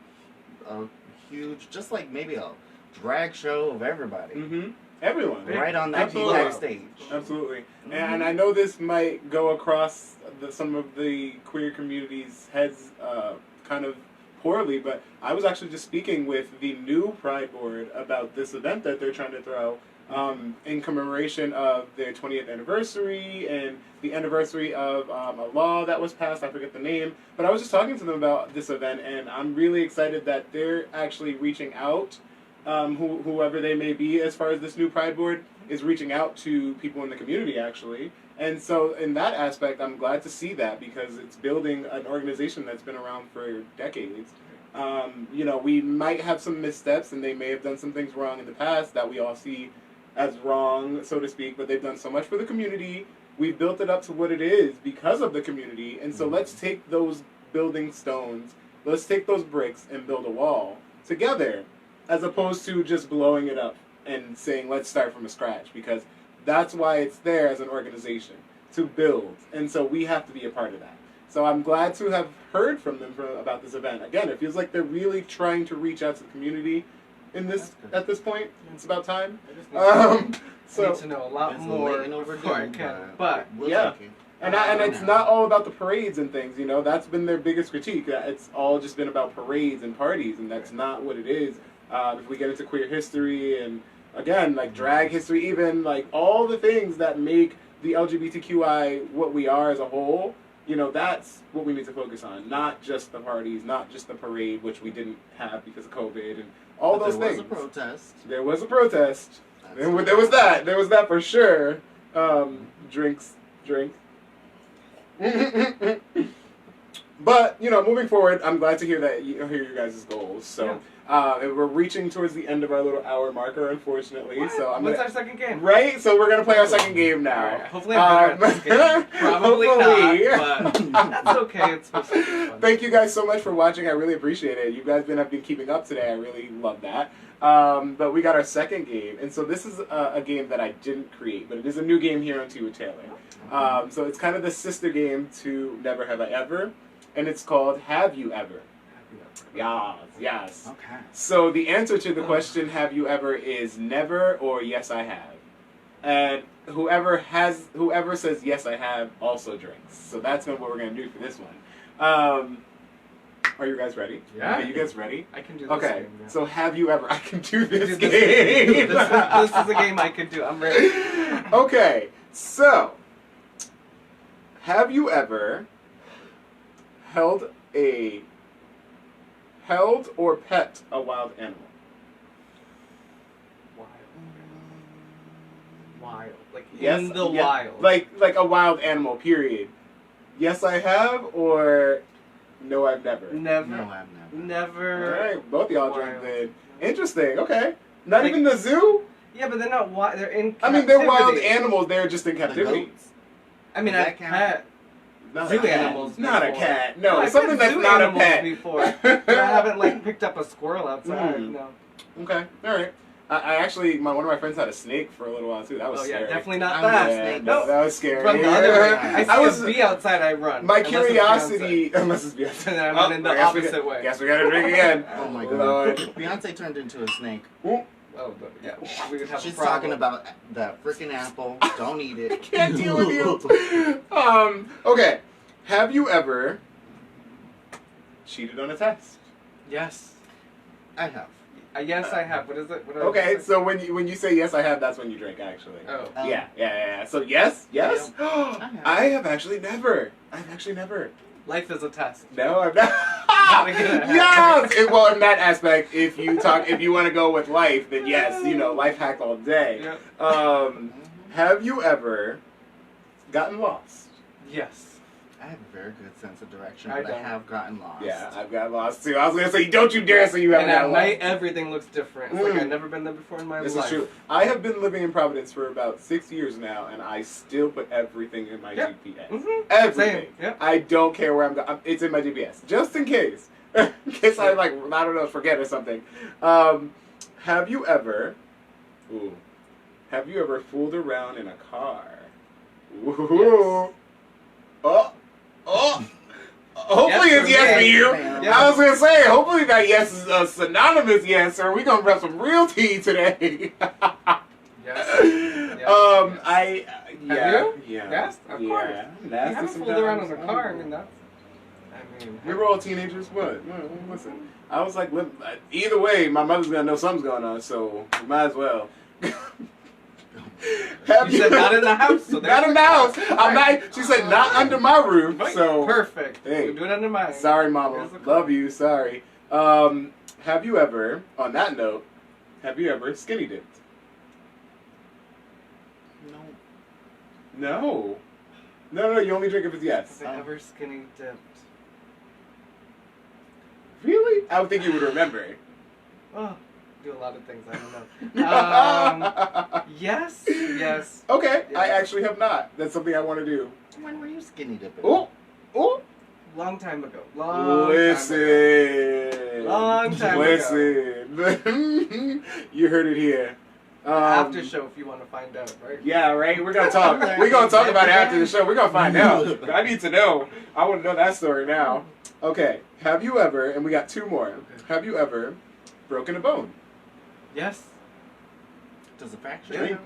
Speaker 3: huge, just like maybe a drag show of everybody.
Speaker 1: Everyone.
Speaker 3: Right on that P-PAC stage.
Speaker 1: Absolutely. And I know this might go across some of the queer community's heads kind of poorly, but I was actually just speaking with the new Pride Board about this event that they're trying to throw in commemoration of their 20th anniversary and the anniversary of a law that was passed. I forget the name. But I was just talking to them about this event, and I'm really excited that they're actually reaching out. Whoever they may be, as far as this new Pride Board, is reaching out to people in the community, actually. And so in that aspect, I'm glad to see that because it's building an organization that's been around for decades. We might have some missteps and they may have done some things wrong in the past that we all see as wrong, so to speak, but they've done so much for the community. We've built it up to what it is because of the community. And so let's take those building stones, let's take those bricks and build a wall together, as opposed to just blowing it up and saying, let's start from scratch, because that's why it's there as an organization, to build. And so we have to be a part of that. So I'm glad to have heard from them about this event. Again, it feels like they're really trying to reach out to the community at this point. It's about time.
Speaker 2: I need to know a lot more
Speaker 3: overdue,
Speaker 2: before I can. But
Speaker 3: we'll
Speaker 1: yeah.
Speaker 3: take it.
Speaker 1: And it's not all about the parades and things, That's been their biggest critique. It's all just been about parades and parties, and that's not what it is. If we get into queer history and, again, like drag history, even, like, all the things that make the LGBTQI what we are as a whole, that's what we need to focus on. Not just the parties, not just the parade, which we didn't have because of COVID, and all those things.
Speaker 3: There was a protest.
Speaker 1: There was a protest. There was that. There was that for sure. Drink. But, moving forward, I'm glad to hear that hear your guys' goals. So, we're reaching towards the end of our little hour marker, unfortunately.
Speaker 2: What?
Speaker 1: So
Speaker 2: What's our second game?
Speaker 1: Right? So we're going to play our second game now.
Speaker 2: Right. Hopefully I'm better at this game. Probably not, but that's okay. It's supposed to be fun.
Speaker 1: Thank you guys so much for watching. I really appreciate it. You guys have been keeping up today. I really love that. But we got our second game. And so this is a game that I didn't create, but it is a new game here on Tea with Taylor. So it's kind of the sister game to Never Have I Ever. And it's called Have You Ever? Yes.
Speaker 3: Okay.
Speaker 1: So the answer to the question, have you ever, is never or yes I have. And whoever says yes I have also drinks. So that's what we're going to do for this one. Are you guys ready?
Speaker 2: Yeah.
Speaker 1: Are you guys ready?
Speaker 2: I can do this
Speaker 1: Okay.
Speaker 2: game. Yeah.
Speaker 1: So have you ever, I can do this
Speaker 2: This
Speaker 1: game.
Speaker 2: this is a game I can do. I'm ready.
Speaker 1: Okay. So, have you ever held or pet a wild animal?
Speaker 2: Wild. Like
Speaker 1: Yes,
Speaker 2: in the
Speaker 1: yeah,
Speaker 2: wild.
Speaker 1: Like a wild animal, period. Yes, I have, or no, I've never.
Speaker 2: Never.
Speaker 3: No, I've never.
Speaker 2: Never.
Speaker 1: Alright, both of y'all
Speaker 2: Wild.
Speaker 1: drank then. Interesting, okay. Not
Speaker 2: Like-
Speaker 1: even the zoo?
Speaker 2: Yeah, but they're not wild. They're in
Speaker 1: I mean, they're wild
Speaker 2: captivity.
Speaker 1: animals, they're just in
Speaker 3: The
Speaker 1: captivity.
Speaker 3: goats?
Speaker 2: I mean,
Speaker 3: Does
Speaker 2: I've
Speaker 3: that count?
Speaker 2: pet
Speaker 1: Not
Speaker 2: zoo
Speaker 1: a cat.
Speaker 2: animals
Speaker 1: Not a
Speaker 2: before.
Speaker 1: cat. No,
Speaker 2: I've
Speaker 1: something
Speaker 2: pet
Speaker 1: that's
Speaker 2: zoo
Speaker 1: not a
Speaker 2: animals
Speaker 1: pet.
Speaker 2: before. But I haven't picked up a squirrel outside.
Speaker 1: Hmm.
Speaker 2: No.
Speaker 1: Okay, alright. I actually, one of my friends had a snake for a little while too. That was
Speaker 2: Oh yeah,
Speaker 1: scary.
Speaker 2: definitely not
Speaker 3: I'm
Speaker 2: that.
Speaker 3: a
Speaker 1: Yeah,
Speaker 3: snake.
Speaker 1: no, that was scary.
Speaker 2: Run the other way. I see
Speaker 1: was
Speaker 2: a bee outside, I run.
Speaker 1: my
Speaker 2: Unless it's
Speaker 1: curiosity, unless it's Beyonce.
Speaker 2: And then I run in the
Speaker 1: I guess we
Speaker 2: opposite
Speaker 1: got-
Speaker 2: way.
Speaker 1: Guess we gotta drink again.
Speaker 3: Oh my
Speaker 1: Lord.
Speaker 3: god. Beyonce turned into a snake.
Speaker 2: Oh, but yeah, we would have
Speaker 3: She's
Speaker 2: a problem.
Speaker 3: talking about that freaking apple. Don't eat it.
Speaker 1: Can't deal with you. Okay. Have you ever cheated on a test?
Speaker 2: Yes.
Speaker 3: I have.
Speaker 2: Yes, I have. What is it? What did I
Speaker 1: Okay,
Speaker 2: say?
Speaker 1: so when you say yes, I have, that's when you drink, actually.
Speaker 2: Oh.
Speaker 1: Yeah. So yes.
Speaker 3: have.
Speaker 1: I have actually never. I've actually never.
Speaker 2: Life is a test.
Speaker 1: No, I'm not.
Speaker 2: Gotta get it.
Speaker 1: Yes. Well, in that aspect, if you want to go with life, then yes, life hack all day.
Speaker 2: Yep.
Speaker 1: Have you ever gotten lost?
Speaker 2: Yes.
Speaker 3: I have a very good sense of direction,
Speaker 2: I
Speaker 3: but I
Speaker 2: don't.
Speaker 3: have gotten lost.
Speaker 1: Yeah, I've gotten lost too. I was gonna say, don't you dare say you haven't
Speaker 2: And at
Speaker 1: gotten
Speaker 2: night,
Speaker 1: lost.
Speaker 2: everything looks different. It's like I've never been there before in my
Speaker 1: This
Speaker 2: life.
Speaker 1: is true. I have been living in Providence for about 6 years now, and I still put everything in my
Speaker 2: Yep.
Speaker 1: GPS.
Speaker 2: Mhm.
Speaker 1: Everything.
Speaker 2: Same. Yep.
Speaker 1: I don't care where I'm going. It's in my GPS, just in case. In case I forget or something. Have you ever fooled around in a car? Ooh.
Speaker 2: Yes.
Speaker 1: Oh. Hopefully
Speaker 2: Yes
Speaker 1: it's
Speaker 2: for
Speaker 1: yes for
Speaker 2: me.
Speaker 1: you.
Speaker 3: Yeah.
Speaker 1: I was gonna say, hopefully that yes is a synonymous yes, or we gonna have some real tea today.
Speaker 2: Yes.
Speaker 1: Yeah.
Speaker 2: you?
Speaker 1: Yeah.
Speaker 2: Yes, of course.
Speaker 1: Yeah.
Speaker 2: You
Speaker 1: Nasty
Speaker 2: haven't fooled around in a
Speaker 1: sometimes.
Speaker 2: car. I mean, that's.
Speaker 1: We were all teenagers. What? Listen, I was like, either way, my mother's gonna know something's going on, so we might as well.
Speaker 2: You said not in the house, so
Speaker 1: not in the house. I'm not. She said not under my roof.
Speaker 2: Right.
Speaker 1: So
Speaker 2: Perfect.
Speaker 1: Hey.
Speaker 2: We'll do it under mine.
Speaker 1: sorry, Mama.
Speaker 2: Here's the call.
Speaker 1: Love you. Sorry. Have you ever? On that note, have you ever skinny dipped?
Speaker 3: No.
Speaker 1: No. You only drink if it's yes.
Speaker 2: Have I ever skinny dipped?
Speaker 1: Really? I would think you would remember.
Speaker 2: Oh, do a lot of things. I don't know. Yes.
Speaker 1: Okay,
Speaker 2: Yes.
Speaker 1: I actually have not. That's something I want to do.
Speaker 3: When were you skinny dipping?
Speaker 1: Oh.
Speaker 2: Long time ago.
Speaker 1: Listen.
Speaker 2: Long time
Speaker 1: Listen. You heard it here.
Speaker 2: After show, if you want to find out, right?
Speaker 1: Yeah, right. We're gonna talk. We're gonna talk about it after the show. We're gonna find out. I need to know. I want to know that story now. Okay. Have you ever? And we got two more. Have you ever broken a bone?
Speaker 2: Yes.
Speaker 3: Does a fracture
Speaker 2: Yeah.
Speaker 1: Drink.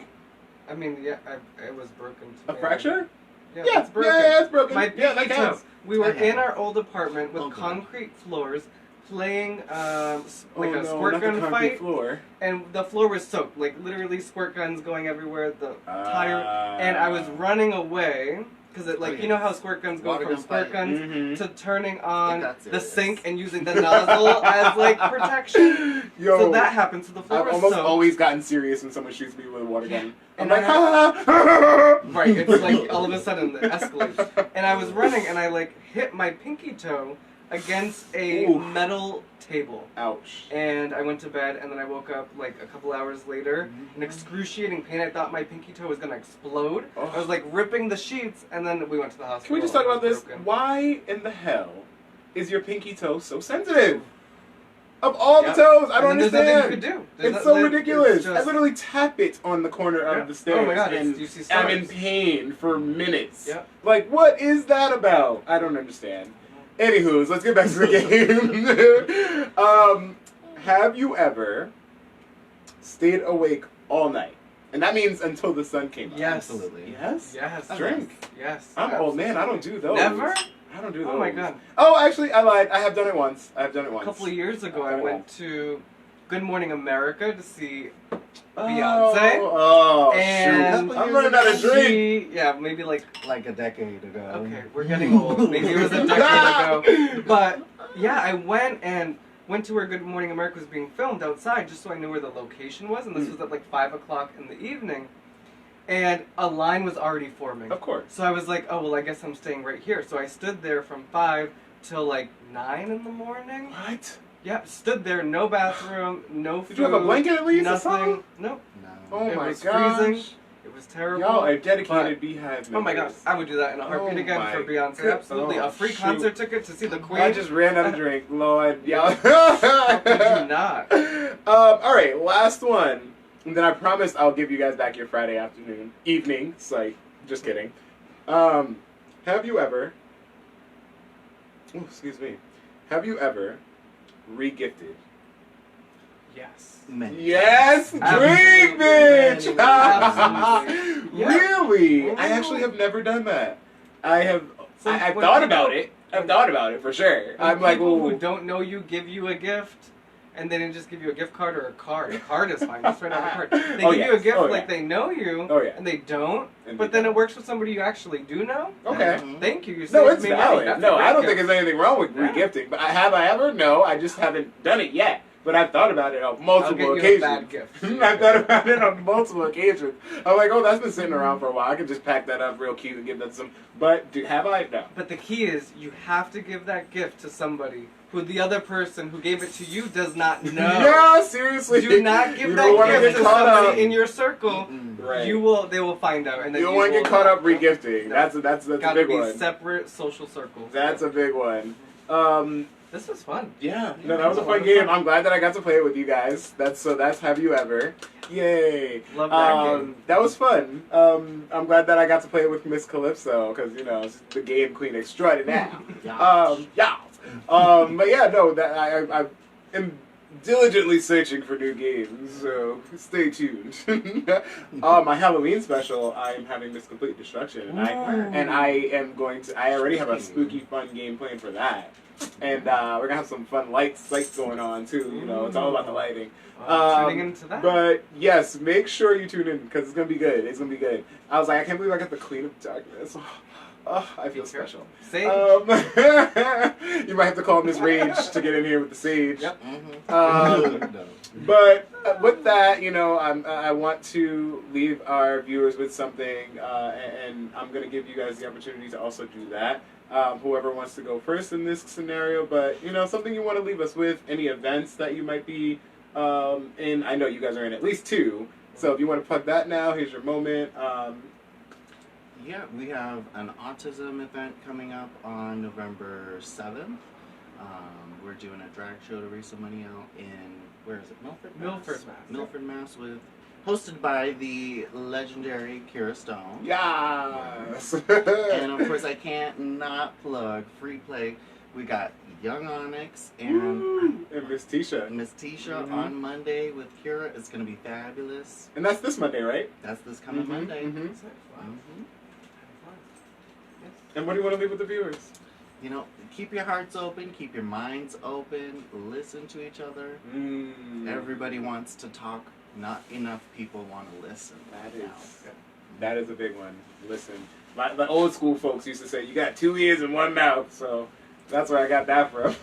Speaker 2: I mean, yeah, it was broken.
Speaker 1: A fracture?
Speaker 2: Yeah,
Speaker 1: Yeah,
Speaker 2: it's broken.
Speaker 1: yeah, it's broken.
Speaker 2: My
Speaker 1: Yeah, that
Speaker 2: pinky
Speaker 1: counts.
Speaker 2: toe. We were
Speaker 3: Okay.
Speaker 2: in our old apartment with
Speaker 3: Okay.
Speaker 2: concrete floors, playing like
Speaker 1: Oh,
Speaker 2: a
Speaker 1: no,
Speaker 2: squirt
Speaker 1: not the
Speaker 2: gun
Speaker 1: concrete
Speaker 2: fight,
Speaker 1: floor.
Speaker 2: and the floor was soaked, like literally squirt guns going everywhere. The tire,
Speaker 1: Ah.
Speaker 2: and I was running away because it like
Speaker 3: Oh,
Speaker 2: you know
Speaker 3: yes.
Speaker 2: how squirt guns go
Speaker 3: Water
Speaker 2: from
Speaker 3: gun
Speaker 2: squirt
Speaker 3: fight.
Speaker 2: guns
Speaker 1: Mhm.
Speaker 2: to turning on
Speaker 3: got
Speaker 2: the
Speaker 3: serious.
Speaker 2: sink and using the nozzle as like protection.
Speaker 1: Yo,
Speaker 2: So that happened. So the floor
Speaker 1: I've
Speaker 2: was
Speaker 1: almost
Speaker 2: soaked.
Speaker 1: always gotten serious when someone shoots me with a water
Speaker 2: Yeah.
Speaker 1: gun. I'm
Speaker 2: And
Speaker 1: like,
Speaker 2: I Right, it's like all of a sudden it escalates. And I was running and I like hit my pinky toe against a
Speaker 1: Oof.
Speaker 2: metal table.
Speaker 1: Ouch.
Speaker 2: And I went to bed and then I woke up like a couple hours later in excruciating pain. I thought my pinky toe was gonna explode.
Speaker 1: Oh.
Speaker 2: I was like ripping the sheets and then we went to the hospital.
Speaker 1: Can we just talk about
Speaker 2: It was
Speaker 1: this?
Speaker 2: broken.
Speaker 1: Why in the hell is your pinky toe so sensitive? Of all
Speaker 2: Yep.
Speaker 1: the toes, I
Speaker 2: And
Speaker 1: don't
Speaker 2: then there's nothing you
Speaker 1: understand.
Speaker 2: could do. There's
Speaker 1: It's
Speaker 2: no-
Speaker 1: so ridiculous.
Speaker 2: it's just-
Speaker 1: I literally tap it on the corner
Speaker 2: Yeah.
Speaker 1: of the stairs,
Speaker 2: Oh my God,
Speaker 1: and
Speaker 2: you see
Speaker 1: I'm in
Speaker 2: stars.
Speaker 1: pain for minutes.
Speaker 2: Yeah.
Speaker 1: Like, what is that about? I don't understand. Anywho, let's get back to the game. Have you ever stayed awake all night? And that means until the sun came up.
Speaker 2: Yes.
Speaker 3: Absolutely.
Speaker 1: Yes?
Speaker 2: Yes.
Speaker 1: Drink.
Speaker 2: Yes.
Speaker 1: I'm old man, I don't do those.
Speaker 2: Never?
Speaker 1: I don't do those.
Speaker 2: Oh my God.
Speaker 1: Oh, actually, I lied. I have done it once.
Speaker 2: A couple of years ago, I went to Good Morning America to see Beyonce.
Speaker 1: Oh,
Speaker 2: And
Speaker 1: shoot. I'm running out of drink.
Speaker 2: Yeah, maybe like,
Speaker 3: Like a decade ago.
Speaker 2: okay, we're getting old. Maybe it was a decade ago. But yeah, I went to where Good Morning America was being filmed outside just so I knew where the location was. And this was at like 5 o'clock in the evening. And a line was already forming.
Speaker 1: Of course.
Speaker 2: So I was like, oh, well, I guess I'm staying right here. So I stood there from 5 till like 9 in the morning.
Speaker 1: What?
Speaker 2: Yep, stood there, no bathroom, no food.
Speaker 1: Did you have a blanket at least or
Speaker 2: Nothing.
Speaker 1: something?
Speaker 2: Nope.
Speaker 3: No.
Speaker 1: Oh
Speaker 2: It
Speaker 1: my
Speaker 2: was
Speaker 1: gosh.
Speaker 2: freezing. It was terrible.
Speaker 1: Y'all are dedicated
Speaker 2: But-
Speaker 1: beehive members.
Speaker 2: Oh my gosh, I would do that in a heartbeat
Speaker 1: Oh
Speaker 2: again
Speaker 1: my
Speaker 2: for Beyonce.
Speaker 1: good-
Speaker 2: Absolutely.
Speaker 1: oh,
Speaker 2: A free
Speaker 1: shoot.
Speaker 2: concert ticket to see the Queen.
Speaker 1: I just ran out of drink, Lord. Y'all.
Speaker 2: How could you not?
Speaker 1: All right, last one. And then I promise I'll give you guys back your Friday afternoon, evening. Like, just kidding. Have you ever? Oh, excuse me. Have you ever re-gifted?
Speaker 2: Yes.
Speaker 3: Many.
Speaker 1: Yes, drink,
Speaker 2: Absolutely.
Speaker 1: bitch.
Speaker 2: Absolutely. Yeah.
Speaker 1: Really? I
Speaker 2: Oh.
Speaker 1: actually have never done that. I have.
Speaker 2: So
Speaker 1: I've
Speaker 2: when
Speaker 1: thought
Speaker 2: people-
Speaker 1: about it. I've thought about it for sure.
Speaker 2: When
Speaker 1: I'm like,
Speaker 2: people
Speaker 1: ooh.
Speaker 2: who don't know you give you a gift, and they didn't just give you a gift card or a card. A card is fine. Just write out a card. They
Speaker 1: Oh,
Speaker 2: give you a
Speaker 1: yes.
Speaker 2: gift
Speaker 1: Oh,
Speaker 2: like
Speaker 1: yeah.
Speaker 2: they know you,
Speaker 1: Oh, yeah.
Speaker 2: and they don't.
Speaker 1: And
Speaker 2: But
Speaker 1: they
Speaker 2: then
Speaker 1: don't.
Speaker 2: it works with somebody you actually do know.
Speaker 1: Okay.
Speaker 2: Thank you. You
Speaker 1: No,
Speaker 2: saved
Speaker 1: it's
Speaker 2: me money.
Speaker 1: valid.
Speaker 2: That's
Speaker 1: No,
Speaker 2: a great
Speaker 1: I don't think
Speaker 2: gift.
Speaker 1: there's anything wrong with
Speaker 2: Yeah.
Speaker 1: regifting. But have I ever? No, I just haven't done it yet. But I've thought about it on
Speaker 2: I'll get
Speaker 1: multiple
Speaker 2: you a
Speaker 1: occasions.
Speaker 2: bad gift.
Speaker 1: I've thought about it on multiple occasions. I'm like, oh, that's been sitting around for a while. I can just pack that up real cute and give that to some. But have I? No.
Speaker 2: But the key is you have to give that gift to somebody who the other person who gave it to you does not know.
Speaker 1: Yeah, seriously.
Speaker 2: Do not give
Speaker 1: You
Speaker 2: that
Speaker 1: don't wanna
Speaker 2: gift
Speaker 1: get
Speaker 2: to
Speaker 1: caught up.
Speaker 2: somebody in your circle.
Speaker 1: Right.
Speaker 2: They will find out, and then
Speaker 1: You don't want to
Speaker 2: will
Speaker 1: get caught
Speaker 2: not.
Speaker 1: up regifting.
Speaker 2: No.
Speaker 1: That's a
Speaker 2: Gotta
Speaker 1: big
Speaker 2: be
Speaker 1: one.
Speaker 2: separate social circles.
Speaker 1: That's a big one.
Speaker 2: This was fun.
Speaker 1: Yeah,
Speaker 2: Yeah,
Speaker 1: no, that was a
Speaker 2: it was a lot
Speaker 1: fun
Speaker 2: of
Speaker 1: game.
Speaker 2: fun.
Speaker 1: I'm glad that I got to play it with you guys. That's Have You Ever? Yay!
Speaker 2: Love that game.
Speaker 1: That was fun. I'm glad that I got to play it with Miss Calypso because it's the game queen extraordinaire. Yeah. But yeah, no, that I am diligently searching for new games, so stay tuned. My Halloween special, I am having Miss Complete Destruction, and I am going to. I already have a spooky fun game planned for that. And we're gonna have some fun lights going on too. It's all about the lighting.
Speaker 2: Tuning into that.
Speaker 1: But yes, make sure you tune in because it's gonna be good. It's gonna be good. I was like, I can't believe I got the Queen of Darkness. Oh, I feel special.
Speaker 2: Sage.
Speaker 1: You might have to call Miss Rage to get in here with the sage.
Speaker 2: Yep.
Speaker 1: But with that, I want to leave our viewers with something, and I'm going to give you guys the opportunity to also do that. Whoever wants to go first in this scenario, but something you want to leave us with, any events that you might be in. I know you guys are in at least 2, so if you want to plug that now, here's your moment.
Speaker 3: Yeah, we have an autism event coming up on November 7th. We're doing a drag show to raise some money out in, where is it, Milford, Mass?
Speaker 2: Milford, Mass.
Speaker 3: Milford, Mass, hosted by the legendary Kira Stone.
Speaker 1: Yes!
Speaker 3: And of course, I can't not plug Free Play. We got Young Onyx and
Speaker 1: Miss Tisha.
Speaker 3: Miss Tisha on Monday with Kira. It's going to be fabulous.
Speaker 1: And that's this Monday, right?
Speaker 3: That's this coming Monday.
Speaker 1: Mhm.
Speaker 2: Is it? Wow.
Speaker 1: And what do you want to leave with the viewers?
Speaker 3: Keep your hearts open, keep your minds open, listen to each other. Everybody wants to talk, not enough people want to listen.
Speaker 1: That is a big one. Listen. The old school folks used to say, you got 2 ears and 1 mouth, so that's where I got that from.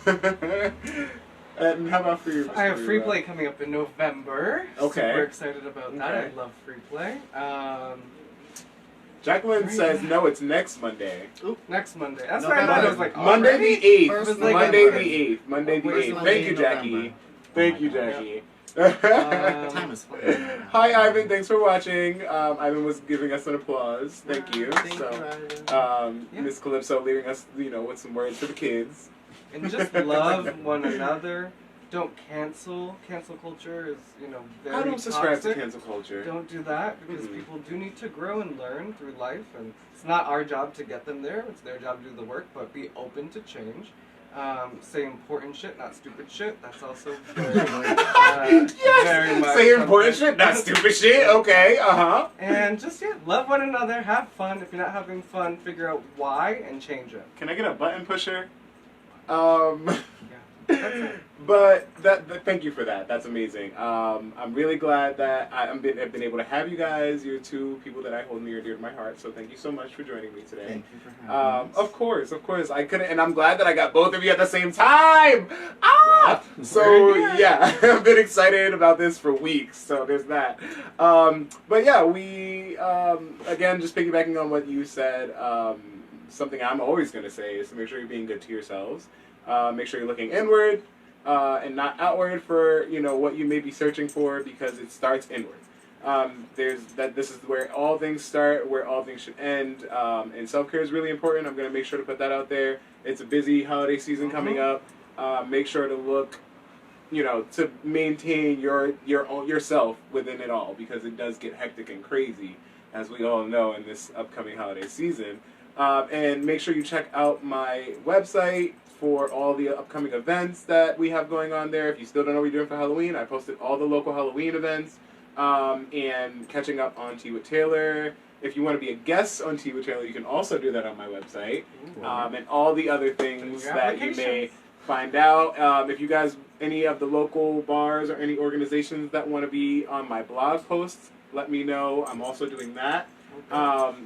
Speaker 1: And how about for you?
Speaker 2: I have Free Play coming up in November.
Speaker 1: Okay.
Speaker 2: Super excited about that.
Speaker 1: Okay.
Speaker 2: I love Free Play.
Speaker 1: Jacqueline
Speaker 2: Right
Speaker 1: says,
Speaker 2: now.
Speaker 1: no, it's next Monday.
Speaker 2: Next Monday. That's
Speaker 3: November.
Speaker 2: why I thought it was like
Speaker 1: Monday
Speaker 2: already?
Speaker 1: the 8th.
Speaker 3: First
Speaker 1: Monday
Speaker 2: November.
Speaker 1: the 8th. Monday the
Speaker 3: Where's
Speaker 1: 8th.
Speaker 3: Monday
Speaker 1: Thank you,
Speaker 3: in
Speaker 1: Jackie.
Speaker 3: November?
Speaker 1: Thank
Speaker 3: Oh
Speaker 1: you,
Speaker 3: my God.
Speaker 1: Jackie.
Speaker 3: Time is flying.
Speaker 1: Hi, Ivan. Thanks for watching. Ivan was giving us an applause. Thank you.
Speaker 3: Thank
Speaker 1: So,
Speaker 3: you, Ivan.
Speaker 2: Yeah.
Speaker 1: Miss Calypso leaving us, with some words for the kids.
Speaker 2: And just love one another. Don't cancel. Cancel culture is, very
Speaker 1: I don't subscribe
Speaker 2: toxic.
Speaker 1: to cancel culture.
Speaker 2: Don't do that because
Speaker 1: Mhm.
Speaker 2: people do need to grow and learn through life, and it's not our job to get them there. It's their job to do the work, but be open to change. Say important shit, not stupid shit. That's also very, very much
Speaker 1: Say important
Speaker 2: something.
Speaker 1: shit, not stupid shit. Okay,
Speaker 2: And just love one another, have fun. If you're not having fun, figure out why and change it.
Speaker 1: Can I get a button pusher?
Speaker 2: That's it.
Speaker 1: But thank you for that. That's amazing. I'm really glad that I've been able to have you guys. You're 2 people that I hold near and dear to my heart. So thank you so much for joining me today.
Speaker 3: Thank you for having us.
Speaker 1: Of course. I couldn't, and I'm glad that I got both of you at the same time. So yeah, I've been excited about this for weeks. So there's that. But yeah, we again just piggybacking on what you said. Something I'm always going to say is to make sure you're being good to yourselves. Make sure you're looking inward and not outward for what you may be searching for, because it starts inward. This is where all things start, where all things should end, and self-care is really important. I'm going to make sure to put that out there. It's a busy holiday season coming up. Make sure to look, to maintain yourself within it all, because it does get hectic and crazy, as we all know, in this upcoming holiday season. And make sure you check out my website for all the upcoming events that we have going on there. If you still don't know what you're doing for Halloween, I posted all the local Halloween events, and catching up on Tea with Taylor. If you want to be a guest on Tea with Taylor, you can also do that on my website, and all the other things that you may find out. If you guys any of the local bars or any organizations that want to be on my blog posts, let me know. I'm also doing that.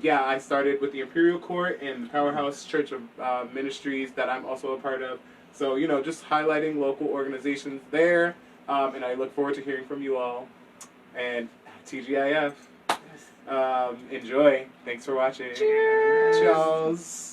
Speaker 1: Yeah, I started with the Imperial Court and the Powerhouse Church of Ministries that I'm also a part of. So, you know, just highlighting local organizations there. And I look forward to hearing from you all. And TGIF. Enjoy. Thanks for watching.
Speaker 2: Cheers.
Speaker 1: Cheers.